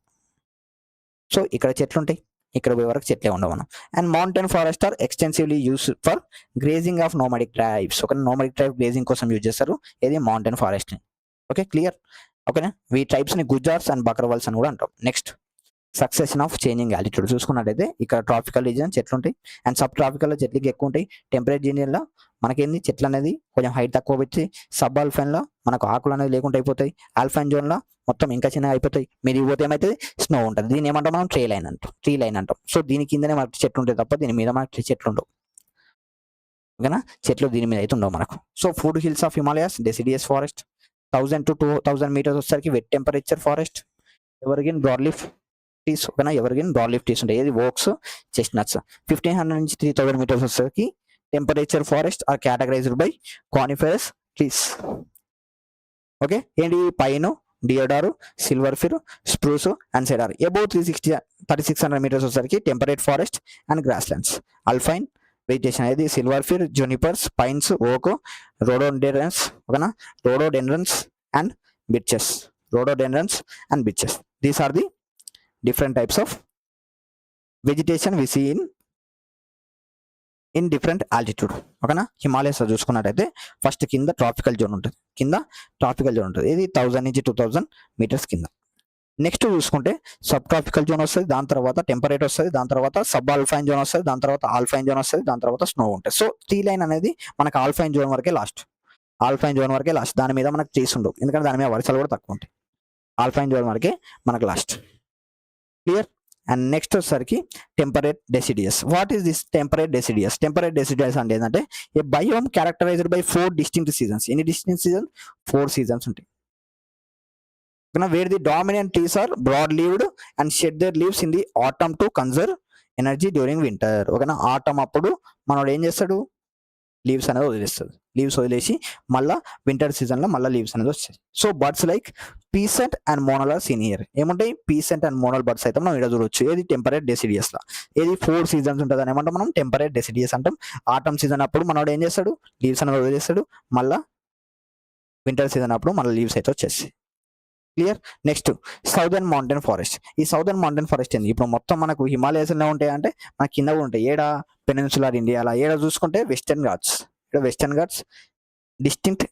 సో ఇక్కడ చెట్లు ఉంటాయి, ఇక్కడ పోయే వరకు చెట్లే ఉండవు మనం. And mountain forest are extensively use for grazing of nomadic tribes. Okay, nomadic tribe grazing కోసం యూజ్ చేస్తారు. ఏది? Mountain forest. Okay, clear. ఓకేనా, ఈ ట్రైబ్స్ ని గుజార్స్ అండ్ బకర్వాల్స్ అని కూడా అంటాం. Next, succession of changing altitude చూసుకున్నట్టయితే ఇక్కడ ట్రాపికల్ రీజియన్ చెట్లు ఉంటాయి, అండ్ సబ్ ట్రాపికల్ చెట్లకి ఎక్కువ ఉంటాయి. టెంపరేట్ రీజియన్ లో మనకేంది? చెట్లు అనేది కొంచెం హైట్ తక్కువ పెట్టి, సబ్ ఆల్ఫైన్ లో మనకు ఆకులు అనేది లేకుండా అయిపోతాయి. ఆల్ఫైన్ జోన్ లో మొత్తం ఇంకా చిన్నగా అయిపోతాయి. మీరు పోతే ఏమైతే స్నో ఉంటుంది. దీని ఏమంటాం మనం? ట్రీ లైన్ అంటాం. సో దీని కిందనే మనకు చెట్లు ఉంటాయి తప్ప దీని మీద మనకి చెట్లు ఉండవు. ఓకేనా, చెట్లు దీని మీద అయితే ఉండవు మనకు. So foothills of Himalayas, deciduous forest, 1000 to 2000 meters వచ్చేసరికి wet temperature forest. Evergreen broadleaf trees. ఓకేనా, ఎవర్గ్రీన్ బ్రాడ్లీఫ్ ట్రీస్ ఉంటాయి. ఏది? Oaks, chestnuts. 1500 నుంచి 3000 meters వచ్చేసరికి temperature forest are categorized by coniferous trees. Okay, ఏంటి? Pine, deodar, silver fir, spruce and cedar. Above 3600 meters వచ్చేసరికి temperate forest and grasslands. Alpine vegetation అనేది silver fir, junipers, pines, oak, rhododendrons. ఓకేనా, రోడోడెండ్రన్స్ and birches. These are the different types of vegetation we see in different altitude. ఓకేనా, హిమాలయస్ చూసుకున్నట్టయితే first కింద tropical zone ఉంటుంది. ఇది 1000 నుంచి 2000 meters కింద. Next చూసుకుంటే సబ్ ట్రాపికల్ జోన్ వస్తుంది, దాని తర్వాత టెంపరేట్ వస్తుంది, దాని తర్వాత సబ్ ఆల్ఫైన్ జోన్ వస్తుంది, దాని తర్వాత ఆల్ఫైన్ జోన్ వస్తుంది, దాని తర్వాత స్నో ఉంటుంది. సో ట్రీ లైన్ అనేది మనకు ఆల్ఫైన్ జోన్ వరకే లాస్ట్. దాని మీద మనకు ట్రీస్ ఉండవు, ఎందుకంటే దాని మీద వర్షాలు కూడా తక్కువ ఉంటాయి. ఆల్ఫైన్ జోన్ వరకే మనకు లాస్ట్. క్లియర్. అండ్ నెక్స్ట్ వచ్చేసరికి temperate deciduous. What is this temperate deciduous? Temperate deciduous అంటే ఏంటంటే a biome characterized by 4 distinct seasons. ఎన్ని డిస్టింక్ట్ సీజన్? 4 seasons ఉంటాయి. Where the dominant trees are broad leaved and shed their leaves in the autumn to conserve energy during winter. ఓకేనా, atom అప్పుడు మనోడు ఏం చేస్తాడు? Leaves అనేది వదిలేస్తుంది. లీవ్స్ వదిలేసి మళ్ళీ వింటర్ సీజన్లో మళ్ళీ లీవ్స్ అనేది వస్తాయి. So birds like pheasant and monal are seen here. ఏముంటాయి? పీసెంట్ అండ్ మోనల్ బర్డ్స్ అయితే మనం ఇక్కడ చూడొచ్చు. ఏది? టెంపరేట్ డెసిడియస్ లా. ఏది? 4 seasons ఉంటుంది అని ఏమంటాం మనం? టెంపరేట్ డెసిడియస్ అంటాం. ఆటమ్ సీజన్ అప్పుడు మనోడు ఏం చేస్తాడు? లీవ్స్ అనేది వదిలేస్తాడు. మళ్ళీ వింటర్ సీజన్ అప్పుడు మళ్ళీ లీవ్స్ అయితే వచ్చేస్తాయి. Clear. Next southern mountain forest. ఈ సౌదర్న్ మౌంటైన్ ఫారెస్ట్ ఏంది? ఇప్పుడు మొత్తం మనకు హిమాలయాస్ లో ఉంటాయి అంటే మన కింద కూడా ఉంటాయి. ఏడా? పెనిన్సులర్ ఇండియాలో. ఏడా చూసుకుంటే వెస్టర్న్ ఘాట్స్. ఇక్కడ western Ghats distinct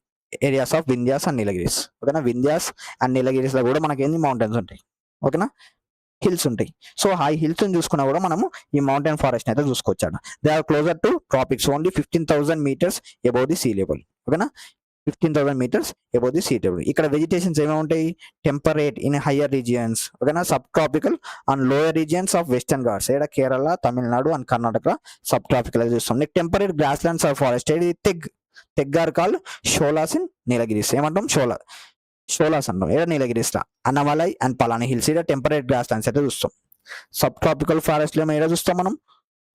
areas of Vindhya's and Nilgiris. ఓకేనా, వింధ్యాస్ అండ్ నీలగిరీస్ లో కూడా మనకి ఏంది? మౌంటైన్స్ ఉంటాయి. ఓకేనా, హిల్స్ ఉంటాయి. సో హై హిల్స్ చూసుకున్నా కూడా మనము ఈ మౌంటైన్ ఫారెస్ట్ అయితే చూసుకోవచ్చాడు. They are closer to tropics, only 15,000 meters above the sea level. ఓకేనా, 15,000 meters above the sea level. ఇక్కడ వెజిటేషన్స్ ఏమేమి ఉంటాయి? టెంపరేట్ ఇన్ హయ్యర్ రీజియన్స్, ఓకేనా, sub tropical and lower regions of western Ghats, ఇక్కడ Kerala, Tamil Nadu and Karnataka sub tropical చూస్తాం. Next temperate grasslands are forest, ఇది తెగ్గార్ call sholas in Nilgiris, ఏమంటాం? షోలాస్ అంటాం. ఇక్కడ Nilgiris Annamalai and Palani hills, ఇక్కడ టెంపరేట్ గ్రాస్ ల్యాండ్స్ అయితే చూస్తాం. సబ్ ట్రాపికల్ ఫారెస్ట్ ఏమో ఇక్కడ చూస్తాం మనం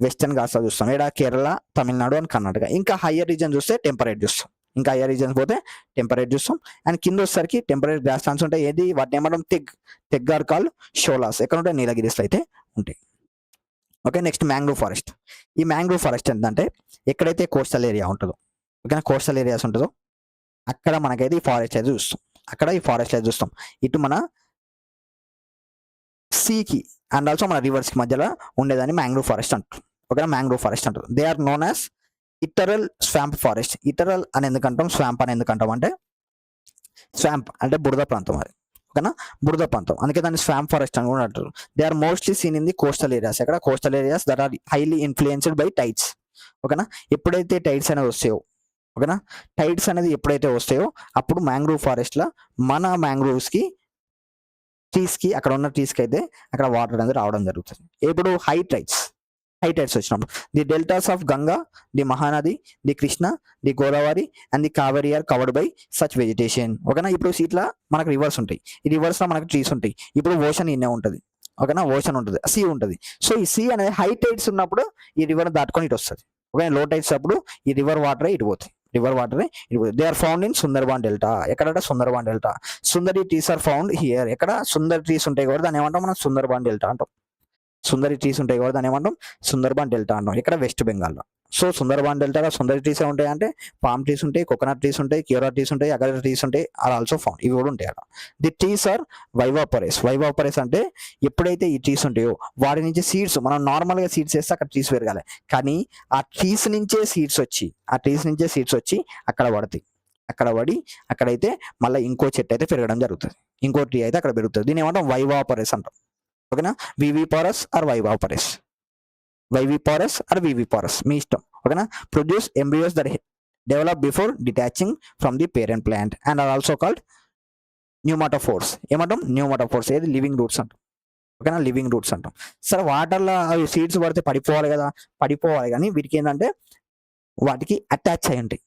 వెస్టర్న్ ఘాట్స్ చూస్తాం, ఇక్కడ కేరళ, తమిళనాడు అండ్ కర్ణాటక. ఇంకా హయ్యర్ రీజన్ చూస్తే టెంపరేట్ చూస్తాం, ఇంకా హయ్యర్ రీజన్స్ పోతే టెంపరేట్ చూస్తాం. అండ్ కింద వచ్చేసరికి టెంపరేట్ గ్రాస్ ల్యాండ్స్ ఉంటాయి. ఏది వాటిని ఏమంటాం? తెగ్గార్ కాల్ షోలాస్, ఎక్కడ ఉంటాయి? నీలగిరిస్ అయితే ఉంటాయి. Okay, next mangrove forest. ఈ మ్యాంగ్రూవ్ ఫారెస్ట్ ఏంటంటే ఎక్కడైతే కోస్టల్ ఏరియా ఉంటుందో, ఓకేనా, కోస్టల్ ఏరియాస్ ఉంటుందో అక్కడ మనకైతే ఈ ఫారెస్ట్ అయితే చూస్తాం. అక్కడ ఈ ఫారెస్ట్ అయితే చూస్తాం. ఇటు మన సీకి అండ్ ఆల్సో మన రివర్స్కి మధ్యలో ఉండేదాన్ని మ్యాంగ్రూవ్ ఫారెస్ట్ అంటారు. ఓకేనా, మ్యాంగ్రూవ్ ఫారెస్ట్ అంటారు. They are known as littoral swamp forest. Littoral అని ఎందుకంటాం, స్వాంప్ అని ఎందుకంటాం అంటే స్వాంప్ అంటే బురద ప్రాంతం, అది ఓకేనా, బురద ప్రాంతం, అందుకే దాన్ని స్వాంప్ ఫారెస్ట్ అని కూడా అంటారు. They are mostly seen in the coastal areas, ఎక్కడ coastal areas that are highly influenced by tides. ఓకేనా, ఎప్పుడైతే టైడ్స్ అనేది వస్తాయో, ఓకేనా, టైడ్స్ అనేది ఎప్పుడైతే వస్తాయో అప్పుడు మ్యాంగ్రూవ్ ఫారెస్ట్ లో మన మ్యాంగ్రూవ్స్కి ట్రీస్కి, అక్కడ ఉన్న ట్రీస్కి అయితే అక్కడ వాటర్ అనేది రావడం జరుగుతుంది. ఇప్పుడు హై టైడ్స్ వచ్చినప్పుడు the deltas of Ganga, the Mahanadi, the Krishna, the Godavari and the Kaveri are covered by such vegetation. ఓకేనా, ఇప్పుడు ఇట్లా మనకు రివర్స్ ఉంటాయి, ఈ రివర్స్ లో మనకు ట్రీస్ ఉంటాయి. ఇప్పుడు ఓషన్ ఇన్నే ఉంటుంది, ఓకేనా, ఓషన్ ఉంటుంది, సీ ఉంటుంది. సో ఈ సీ అనేది హై టైడ్స్ ఉన్నప్పుడు ఈ రివర్ దాటుకొని ఇటు వస్తుంది. ఓకే, లో టైడ్స్ అప్పుడు ఈ రివర్ వాటర్ ఇటు పోతాయి, they are found in Sundarban delta. ఎక్కడ? Sundarban delta. Sundari trees are found here. ఎక్కడ? సుందర్ ట్రీస్ ఉంటాయి కూడా దాన్ని ఏమంటాం మనం? సుందర్బాన్ డెల్టా అంటాం. సుందరి ట్రీస్ ఉంటాయి కూడా దాన్ని ఏమంటాం? సుందర్బాన్ డెల్టా అంటాం. ఇక్కడ వెస్ట్ బెంగాల్లో. సో సుందర్బాన్ డెల్టాలో సుందరి ట్రీస్ ఉంటాయి అంటే పామ్ ట్రీస్ ఉంటాయి, కోకోనట్ ట్రీస్ ఉంటాయి, క్యూరా ట్రీస్ ఉంటాయి, అగర్ ట్రీస్ ఉంటాయి, ఆర్ ఆల్సో ఫౌండ్, ఇవి కూడా ఉంటాయి అక్కడ. ది ట్రీస్ ఆర్ వైవాపరేస్ అంటే ఎప్పుడైతే ఈ ట్రీస్ ఉంటాయో వాటి నుంచి సీడ్స్, మనం నార్మల్గా సీడ్స్ వేస్తే అక్కడ ట్రీస్ పెరగాలి, కానీ ఆ ట్రీస్ నుంచే సీడ్స్ వచ్చి అక్కడ పడతాయి. అక్కడ పడి అక్కడైతే మళ్ళీ ఇంకో చెట్టు అయితే పెరగడం జరుగుతుంది, ఇంకో ట్రీ అయితే అక్కడ పెరుగుతుంది. దీన్ని ఏమంటాం? వైవాపరేస్ అంటాం. ఓకేనా, వివిపారస్ ఆర్ వైవాపరేస్ మీ ఇష్టం. ఓకేనా, produce embryos that develop before detaching from the parent plant and are also called pneumatophores. ఏమంటాం? న్యూమాటోఫోర్స్, ఏది లివింగ్ రూట్స్ అంటాం. ఓకేనా, లివింగ్ రూట్స్ అంటాం. సరే, వాటర్లో అవి సీడ్స్ పడితే పడిపోవాలి కానీ వీటికి ఏంటంటే వాటికి అటాచ్ అయి ఉంటాయి.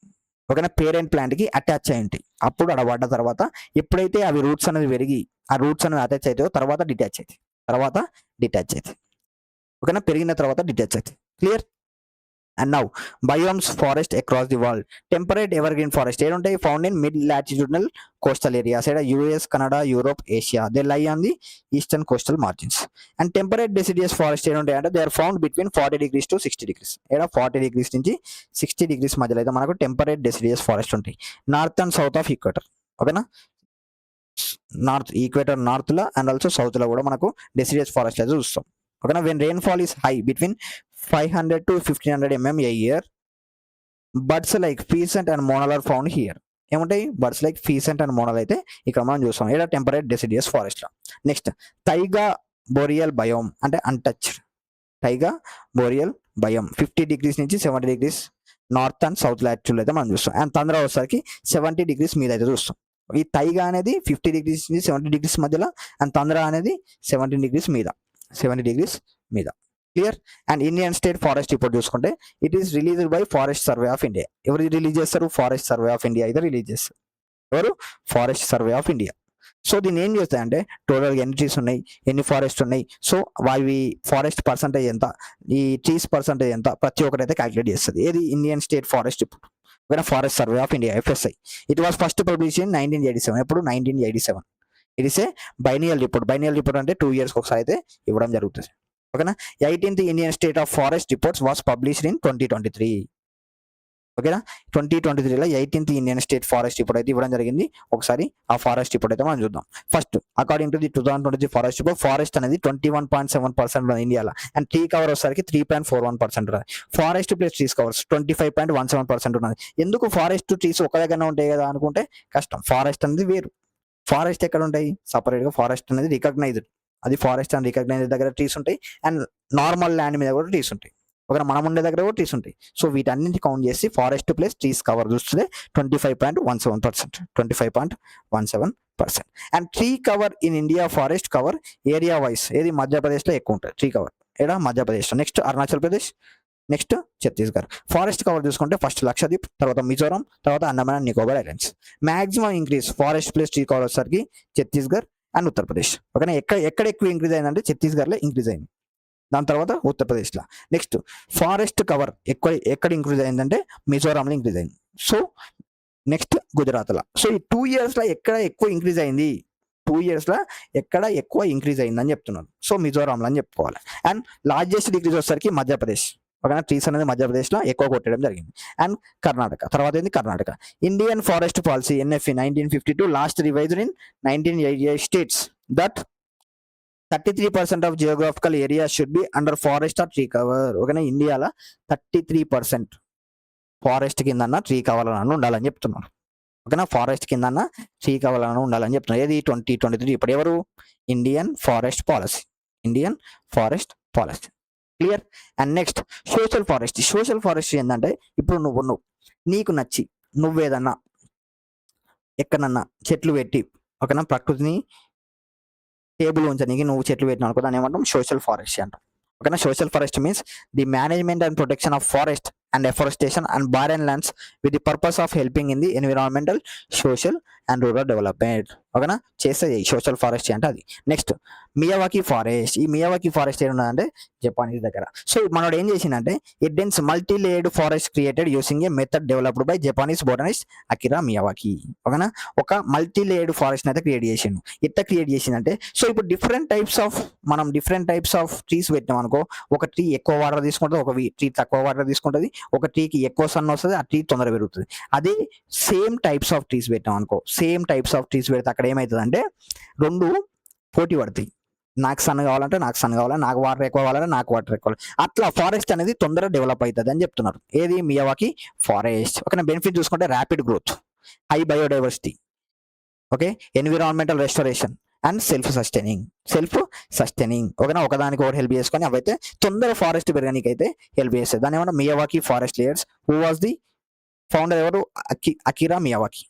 ఓకేనా, పేరెంట్ ప్లాంట్కి అటాచ్ అయి ఉంటాయి. అప్పుడు అక్కడ పడ్డ తర్వాత ఎప్పుడైతే అవి రూట్స్ అనేది పెరిగి ఆ రూట్స్ అనేది అటాచ్ అవుతాయో తర్వాత డిటాచ్ అవుతాయి. ఓకేనా, పెరిగిన తర్వాత డిటాచ్ అవుతాయి. Clear? And now biomes forest across the world. Temperate evergreen forest ఏడుంటాయి? Found in mid latitudinal coastal areas, US, Canada, Europe, Asia. They lie on the eastern coastal margins. And temperate deciduous forest ఏడుంటాయి అంటే they are found between 40 degrees to 60 degrees. 40 degrees నుంచి 60 degrees మధ్యలో అయితే మనకు temperate deciduous forest ఉంటాయి. North and south of equator. ఓకేనా, equator north లో and also south లో కూడా మనకు డెసిడియస్ ఫారెస్ట్ అయితే చూస్తాం. ఓకేనా, when rainfall is high between 500 to 1500 mm a year, birds like pheasant and monal are found here. ఏముంటాయి? Birds like pheasant and monal అయితే ఇక్కడ మనం చూస్తాం, ఇక్కడ టెంపరేట్ డెసిడియస్ ఫారెస్ట్ లో. నెక్స్ట్ టైగా బోరియల్ బయోమ్ అంటే untouched. Taiga boreal biome 50 degrees నుంచి 70 degrees north and south latitude అయితే మనం చూస్తాం. అండ్ తంద్ర వచ్చేసరికి 70 degrees మీద అయితే చూస్తాం. ఈ టైగా అనేది 50 degrees నుంచి 70 degrees మధ్యలో, అండ్ తంద్ర అనేది 70 degrees మీద. Clear? And Indian state forest report చూసుకుంటే it is released by forest survey of India. ఎవరు రిలీజ్ చేస్తారు? ఫారెస్ట్ సర్వే ఆఫ్ ఇండియా అయితే రిలీజ్ చేస్తారు. ఎవరు? Forest survey of India. So దీన్ని ఏం చేస్తాయంటే టోటల్గా ఎన్ని ట్రీస్ ఉన్నాయి, ఎన్ని ఫారెస్ట్ ఉన్నాయి, సో అవి ఫారెస్ట్ పర్సంటేజ్ ఎంత, ఈ ట్రీస్ పర్సంటేజ్ ఎంత, ప్రతి ఒక్కటి అయితే క్యాలిక్యులేట్ చేస్తుంది. ఏది? Indian state forest report. Forest survey of India, FSI. It was first publish in 1987. ఎప్పుడు? 1987. ఇట్ ఇస్ ఏ బైనియల్ రిపోర్ట్ అంటే 2 years ఒకసారి అయితే ఇవ్వడం జరుగుతుంది. ఓకేనా, 18th Indian state of forest reports was published in 2023. ఓకేనా, 2023లో 18th Indian state forest report అయితే ఇవ్వడం జరిగింది. ఒకసారి ఆ ఫారెస్ట్ రిపోర్ట్ అయితే మనం చూద్దాం. First, according to the 2023 forest report, forest అనేది 21.7% ఇండియాలో, అండ్ ట్రీ కవర్ వచ్చేసరికి 3.41% ఉన్నది. ఫారెస్ట్ ప్లస్ ట్రీస్ కవర్స్ 25.17% ఉన్నది. ఎందుకు ఫారెస్ట్ ట్రీస్ ఒక దగ్గర ఉంటాయి కదా అనుకుంటే కష్టం. ఫారెస్ట్ అనేది వేరు. ఫారెస్ట్ ఎక్కడ ఉంటాయి? సపరేట్ గా ఫారెస్ట్ అనేది రికగ్నైజ్డ్, అది ఫారెస్ట్ అండ్ రికగ్నైజ్డ్ దగ్గర ట్రీస్ ఉంటాయి, అండ్ నార్మల్ ల్యాండ్ మీద కూడా ట్రీస్ ఉంటాయి. ఓకేనా, మనం ఉండే దగ్గర కూడా ట్రీస్ ఉంటాయి. సో వీటన్నింటి కౌంట్ చేసి ఫారెస్ట్ ప్లస్ ట్రీస్ కవర్ చూస్తే 25.17%, 25.17%. And tree cover in India, forest cover area wise ఏది మధ్యప్రదేశ్లో ఎక్కువ ఉంటుంది ట్రీ కవర్, ఏడా మధ్యప్రదేశ్లో, next Arunachal Pradesh, next Chhattisgarh. Forest cover చూసుకుంటే ఫస్ట్ లక్షద్వీప్, తర్వాత మిజోరాం, తర్వాత Andaman and Nicobar islands. Maximum increase forest plus tree cover వచ్చేసరికి ఛత్తీస్గఢ్ అండ్ ఉత్తరప్రదేశ్. ఓకేనా, ఎక్కడ ఎక్కువ ఇంక్రీజ్ అయిందంటే ఛత్తీస్గఢ్లో ఇంక్రీజ్ అయింది, దాని తర్వాత ఉత్తరప్రదేశ్లో. నెక్స్ట్ ఫారెస్ట్ కవర్ ఎక్కడ ఇంక్రీజ్ అయిందంటే మిజోరాంలో ఇంక్రీజ్ అయింది. సో నెక్స్ట్ గుజరాత్లో. సో ఈ 2 yearsలో ఎక్కడ ఎక్కువ ఇంక్రీజ్ అయింది, 2 yearsలో ఎక్కడ ఎక్కువ ఇంక్రీజ్ అయిందని చెప్తున్నారు. సో మిజోరాంలో అని చెప్పుకోవాలి. అండ్ లార్జెస్ట్ డిక్రీజ్ వచ్చేసరికి మధ్యప్రదేశ్. ఓకేనా, ట్రీస్ అనేది మధ్యప్రదేశ్లో ఎక్కువ కొట్టడం జరిగింది. అండ్ కర్ణాటక, తర్వాత ఏంది Karnataka. Indian forest policy NFA 1952 last revised in 1988 states that 33% of geographical area should be under forest or tree cover. ఓకేనా, ఇండియాలో 33% ఫారెస్ట్ కింద ట్రీ కవర్ అని ఉండాలని చెప్తున్నారు. ఓకేనా, ఫారెస్ట్ కింద ట్రీ కవర్ అని ఉండాలని చెప్తున్నారు. ఏది 2023 ఇప్పుడు ఎవరు, Indian forest policy, Indian forest policy. Clear. And next social forest. Social forest ఏంటంటే ఇప్పుడు నువ్వు నీకు నచ్చి నువ్వేదన్నా ఎక్కడన్నా చెట్లు పెట్టి, ఓకేనా, ప్రకృతిని టేబుల్ ఉంచడానికి నువ్వు చెట్లు పెట్టినా అనుకో, దాన్ని ఏమంటాం సోషల్ ఫారెస్ట్ అంటాం. ఓకేనా, social forest means the management and protection of forest and afforestation and barren lands with the purpose of helping in the environmental, social and rural development. ఓకేనా, చేస్తుంది సోషల్ ఫారెస్ట్ అంటే అది. Next Miyawaki forest. ఈ Miyawaki forest ఏమున్నదంటే Japanese దగ్గర. So మనోడు ఏం చేసిందంటే a dense multi layered forest created using a method developed by Japanese botanist Akira Miyawaki. ఓకేనా, ఒక మల్టీ లేయర్డ్ ఫారెస్ట్ అయితే క్రియేట్ చేసిండు. ఎట్లా క్రియేట్ చేసిందంటే, సో ఇప్పుడు డిఫరెంట్ టైప్స్ ఆఫ్ ట్రీస్ పెట్టినాం అనుకో, ఒక ట్రీ ఎక్కువ వాటర్ తీసుకుంటుంది, ఒక ట్రీ తక్కువ వాటర్ తీసుకుంటుంది, ఒక ట్రీకి ఎక్కువ సన్ వస్తుంది, ఆ ట్రీ తొందరగా పెరుగుతుంది. అదే సేమ్ టైప్స్ ఆఫ్ ట్రీస్ పెట్టాం అనుకో, సేమ్ టైప్స్ ఆఫ్ ట్రీస్ పెడితే అక్కడ ఏమవుతుందంటే రెండు పోటీ పడతాయి. నాకు సన్ కావాలంటే నాకు సన్ కావాలి, నాకు వాటర్ ఎక్కువ కావాలంటే నాకు వాటర్ ఎక్కువ. అట్లా ఫారెస్ట్ అనేది తొందరగా డెవలప్ అవుతుంది అని చెప్తున్నారు. ఏది మియావాకి ఫారెస్ట్. ఓకే, బెనిఫిట్ చూసుకుంటే rapid growth, high biodiversity, okay, environmental restoration and self sustaining. ఓకేనా, ఒకదానికి ఒకటి హెల్ప్ చేసుకొని అవైతే తొందర ఫారెస్ట్ పెరగడానికి అయితే హెల్ప్ చేస్తాయి. దాని ఏమన్నా Miyawaki forest layers. Who was the founder ఎవరు, Akira Miyawaki.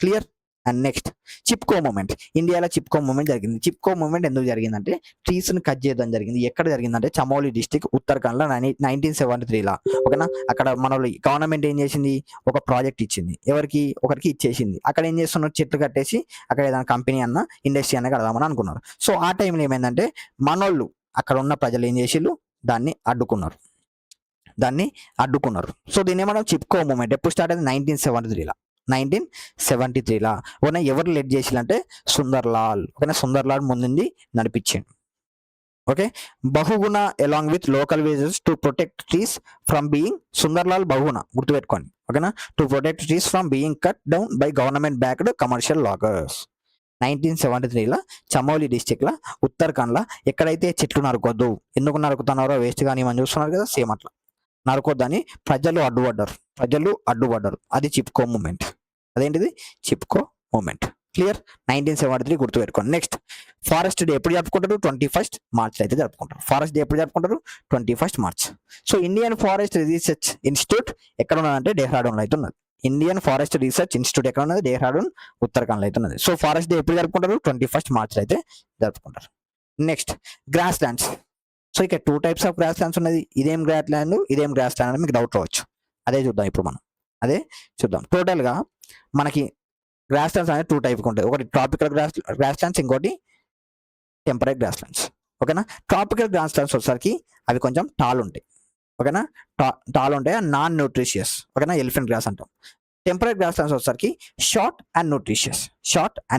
Clear. And next Chipko movement. ఇండియాలో చిప్కో మూమెంట్ జరిగింది. చిప్కో మూమెంట్ ఎందుకు జరిగిందంటే ట్రీస్ని కట్ చేయడం జరిగింది. ఎక్కడ జరిగిందంటే చమోలి డిస్టిక్ ఉత్తరాఖండ్లో 1973లో. ఓకేనా, అక్కడ మన గవర్నమెంట్ ఏం చేసింది, ఒక ప్రాజెక్ట్ ఇచ్చింది, ఒకరికి ఇచ్చేసింది. అక్కడ ఏం చేస్తున్నారు, చెట్లు కట్టేసి అక్కడ ఏదైనా కంపెనీ అన్న ఇండస్ట్రీ అన్న కడదామని అనుకున్నారు. సో ఆ టైంలో ఏమైందంటే మనోళ్ళు అక్కడ ఉన్న ప్రజలు ఏం చేసిళ్ళు, దాన్ని అడ్డుకున్నారు. సో దీన్ని ఏమన్నా చిప్కో మూమెంట్ ఎప్పుడు స్టార్ట్ అయింది, 1973లో. ఓకేనా, ఎవరు లెడ్ చేసిలంటే సుందర్లాల్. ఓకేనా, సుందర్లాల్ ముందుండి నడిపించిండు. Okay, Bahuguna along with local villages to protect trees from being, Sunderlal Bahuguna గుర్తుపెట్టుకోండి. ఓకేనా, to protect trees from being cut down by government backed commercial loggers. 1973లో చమోలి డిస్టిక్లో ఉత్తరాఖండ్లో ఎక్కడైతే చెట్లు నరకొద్దు, ఎందుకు నరుకుతున్నారో వేస్ట్ కానీ మనం చూస్తున్నారు కదా, సేమ్ అట్లా నరకొద్దని ప్రజలు అడ్డుపడ్డారు. అది చిప్కో మూమెంట్. అదేంటిది, చిప్కో మూమెంట్. క్లియర్. 1973 గుర్తుపెట్టుకోండి. నెక్స్ట్ ఫారెస్ట్ డే ఎప్పుడు జరుపుకుంటారు, 21 మార్చ్ అయితే జరుపుకుంటారు. ఫారెస్ట్ డే ఎప్పుడు జరుపుకుంటారు, 21 March. So Indian forest research institute ఎక్కడ ఉన్నదంటే డెహ్రాడూన్లో అయితే ఉన్నది. ఇండియన్ ఫారెస్ట్ రీసెర్చ్ ఇన్స్టిట్యూట్ ఎక్కడ ఉన్నది, డెహ్రాడూన్ ఉత్తరాఖండ్లో అయితే ఉన్నది. సో ఫారెస్ట్ డే ఎప్పుడు జరుపుకుంటారు, 21 మార్చ్ అయితే జరుపుకుంటారు. Next grass lands. సో ఇక 2 types ఆఫ్ గ్రాస్ ల్యాండ్స్ ఉన్నది. ఇదేం గ్రాస్ ల్యాండ్ అని మీకు డౌట్ రావచ్చు. అదే చూద్దాం ఇప్పుడు మనం. టోటల్గా మనకి గ్రాస్ ల్యాండ్స్ అనేది 2 types ఉంటాయి. ఒకటి ట్రాపికల్ గ్రాస్ ల్యాండ్స్, ఇంకోటి టెంపరేట్ గ్రాస్ ల్యాండ్స్. ఓకేనా, ట్రాపికల్ గ్రాస్ ల్యాండ్స్ వచ్చేసరికి అవి కొంచెం టాల్ ఉంటాయి. ఓకేనా, టాల్ ఉంటాయి, నాన్ న్యూట్రిషియస్. ఓకేనా, ఎలిఫెంట్ గ్రాస్ అంటాం. టెంపరేట్ గ్రాస్ ల్యాండ్స్ వచ్చేసరికి షార్ట్ అండ్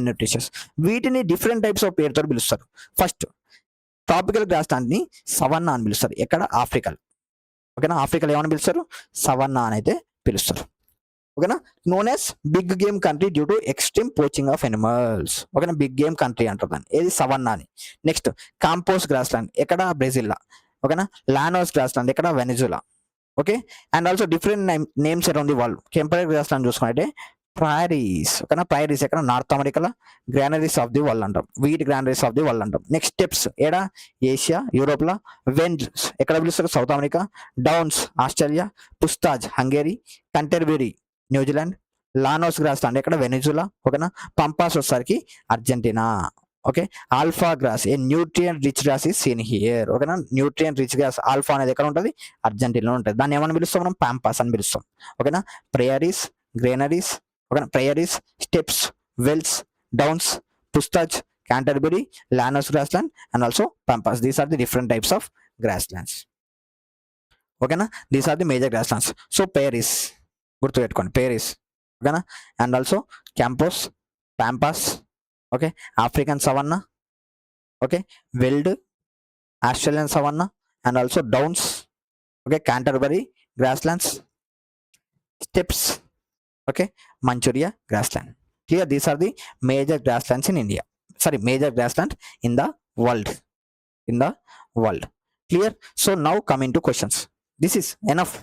న్యూట్రిషియస్. వీటిని డిఫరెంట్ టైప్స్ ఆఫ్ పేరుతో పిలుస్తారు. ఫస్ట్ ట్రాపికల్ గ్రాస్ ల్యాండ్ని సవన్నా అని పిలుస్తారు. ఎక్కడ, ఆఫ్రికాలో. ఓకేనా, ఆఫ్రికాలో ఏమని పిలుస్తారు, సవన్నా అని అయితే పిలుస్తారు. ఓకేనా, known as big game country due to extreme poaching of animals. ఓకేనా, బిగ్ గేమ్ కంట్రీ అంటారు దాన్ని. ఏది, సవన్నా అని. నెక్స్ట్ కాంపోస్ గ్రాస్ ల్యాండ్ ఎక్కడ, బ్రెజిల్లో. ఓకేనా, లానోస్ గ్రాస్ ల్యాండ్ ఎక్కడ, Venezuela. Okay, and also different names around the world. Temperate grassland చూసుకుంటే ప్రైరీస్, ఓకేనా. ప్రైరీస్ ఎక్కడ? నార్త్ అమెరికాలో. గ్రానరీస్ ఆఫ్ ది వరల్డ్ అంటాం, wheat granaries of the world అంటాం. నెక్స్ట్ స్టెప్స్ ఏడా? ఏషియా, యూరోప్లో. వెండ్స్ ఎక్కడ పిలుస్తారు? South America. Downs Australia. Pusztas Hungary. Canterbury New Zealand. Llanos grassland ఎక్కడ? వెనిజులా, ఓకేనా. పంపాస్ వచ్చేసరికి Argentina, okay. Alfa grass, a nutrient rich gross is seen here, ఓకేనా. Nutrient rich gross alpha అనేది ఎక్కడ ఉంటుంది? అర్జెంటీనాలో ఉంటుంది. దాన్ని ఏమని పిలుస్తాం మనం? పాంపాస్ అని పిలుస్తాం, ఓకేనా. ప్రేయరీస్, గ్రేనరీస్, ఓకేనా. Prairies, steppes, velds, downs, pusztas, Canterbury, llanos grassland and also pampas. These are the different types of grasslands, ఓకేనా. These are the major grasslands. So పేరిస్ గుర్తుపెట్టుకోండి, పేరిస్, ఓకేనా. And also campos, pampas, okay. African savanna, okay. Veld, Australian savanna and also downs, okay. Canterbury grasslands, steppes, okay. Manchuria grassland. Clear? These are the major grasslands in India. Sorry, major grassland in the world. In the world. Clear? So now coming to questions. This is enough.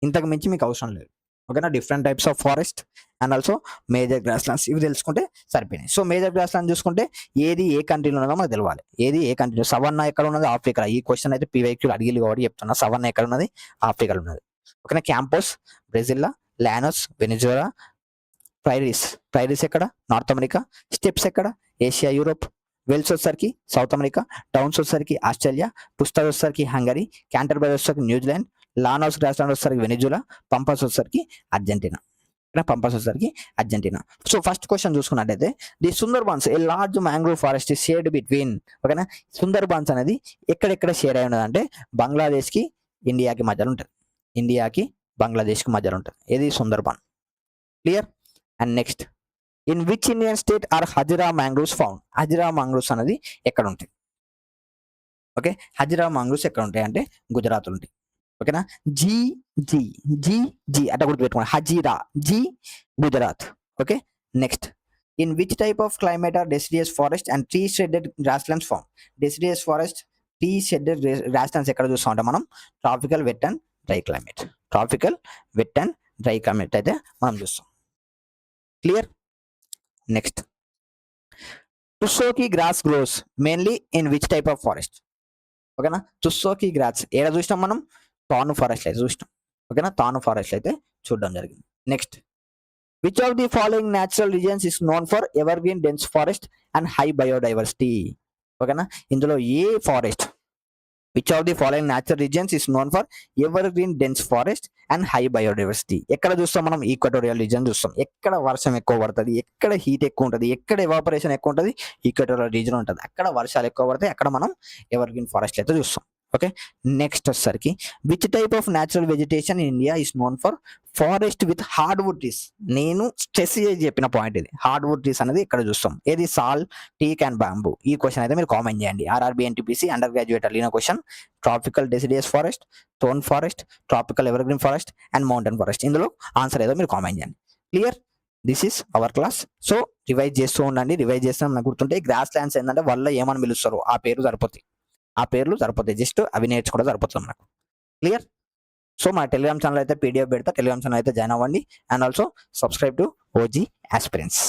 ఇంతకు మించి మీకు అవసరం లేదు, ఓకేనా. Different types of forest and also major గ్రాస్లాండ్స్ ఇవి తెలుసుకుంటే సరిపోయినాయి. So major గ్రాస్లాండ్ చూసుకుంటే ఏది ఏ కంట్రీలో ఉన్నదో మనకు తెలవాలి. ఏది ఏ కంట్రీలో? సవన్నా ఎక్కడ ఉన్నది? ఆఫ్రికా. ఈ క్వశ్చన్ అయితే పీవైక్యూ అడిగి కాబట్టి చెప్తున్నా. సవన్నా ఎక్కడ ఉన్నది? ఆఫ్రికాలో ఉన్నది, ఓకేనా. క్యాంపోస్ బ్రెజిల్లా. Llanos Venezuela. ప్రైరీస్ ఎక్కడ? North America. స్టెప్స్ ఎక్కడ? Asia, Europe. వెల్స్ వచ్చేసరికి సౌత్ అమెరికా. డౌన్స్ వచ్చేసరికి ఆస్ట్రేలియా. పుస్తాజ్ వచ్చేసరికి హంగరీ. క్యాంటర్బరీ వచ్చేసరికి న్యూజిలాండ్. లానోస్ గ్రాస్లాండ్ వచ్చేసరికి వెనిజులా. పంపాస్ వచ్చేసరికి అర్జెంటీనా, పంపాస్ వచ్చేసరికి అర్జెంటీనా. సో ఫస్ట్ క్వశ్చన్ చూసుకున్నట్టయితే, the Sundarbans a large mangrove forest is shared between, ఓకేనా. సుందర్బాన్స్ అనేది ఎక్కడెక్కడ షేర్ అయి ఉన్నది అంటే బంగ్లాదేశ్కి ఇండియాకి మధ్యలో ఉంటుంది. ఇండియాకి బంగ్లాదేశ్కి మధ్యలో ఉంటుంది. ఏది? Sundarban. Clear? And next, in which Indian state are Hazira mangroves found? Hazira mangroves అనేది ఎక్కడ ఉంటాయి? ఓకే. హజిరా మ్యాంగ్రోవ్స్ ఎక్కడ ఉంటాయి అంటే గుజరాత్ ఉంటాయి, ఓకేనా. జీ జీ జీ జీ అట్లా గుర్తుపెట్టుకోండి. Hazira, G, Gujarat, okay. Next, in which type of climate are deciduous forest and tree shaded grasslands found? Deciduous forest, tree shaded grasslands ఎక్కడ చూస్తూ ఉంటాం మనం? Tropical wet and dry climate. Tropical wet and dry climate అయితే మనం చూస్తాం. Clear? Next, tussocky grass grows mainly in which type of forest? ఓకేనా. Tussocky gross ఏడ చూసినాం మనం? తాను ఫారెస్ట్ అయితే చూసినాం, ఓకేనా. తాను ఫారెస్ట్ అయితే చూడడం జరిగింది. Next, which of the following natural reasons is known for ever green dense forest and high biodiversity? ఓకేనా. ఇందులో ఏ forest? Which of the following natural reasons is known for ever green dense forest and high biodiversity? ఎక్కడ చూస్తాం మనం? Equatorial reason చూస్తాం. ఎక్కడ వర్షం ఎక్కువ పడుతుంది, ఎక్కడ హీట్ ఎక్కువ ఉంటుంది, ఎక్కడ ఎవాపరేషన్ ఎక్కువ ఉంటుంది, ఈక్వటోరియల్ రీజన్ ఉంటుంది. అక్కడ వర్షాలు ఎక్కువ పడతాయి, అక్కడ మనం ఎవర్ గ్రీన్ ఫారెస్ట్ అయితే చూస్తాం, ఓకే. నెక్స్ట్ వచ్చేసరికి, which type of natural vegetation in India is known for forest with hardwood trees? నేను స్ట్రెస్ చేసి చెప్పిన పాయింట్ ఇది. హార్డ్వుడ్ ట్రీస్ అనేది ఇక్కడ చూస్తాం. ఏది? Sal, teak and bamboo. ఈ క్వశ్చన్ అయితే మీరు కామెంట్ చేయండి. ఆర్ఆర్బీ ఎన్టీపీసీ అండర్ గ్రాడ్యుయేట్ అడిగిన question. Tropical deciduous forest, thorn forest, tropical evergreen forest and mountain forest. ఇందులో ఆన్సర్ ఏదో మీరు కామెంట్ చేయండి. Clear? This is our class. So revise చేస్తూ ఉండండి. రివైజ్ చేస్తే నాకు గుర్తుంటే గ్రాస్ ల్యాండ్స్ ఏంటంటే వల్ల ఏమని పిలుస్తారు ఆ పేరు సరిపోతాయి. ఆ పేర్లు సరిపోతాయి, జస్ట్ అవి నేర్చుకోవడం సరిపోతుంది మనకు. క్లియర్? సో మా టెలిగ్రామ్ ఛానల్ అయితే పీడిఎఫ్ పెడతా, టెలిగ్రామ్ ఛానల్ అయితే జాయిన్ అవ్వండి and also subscribe to OG aspirants.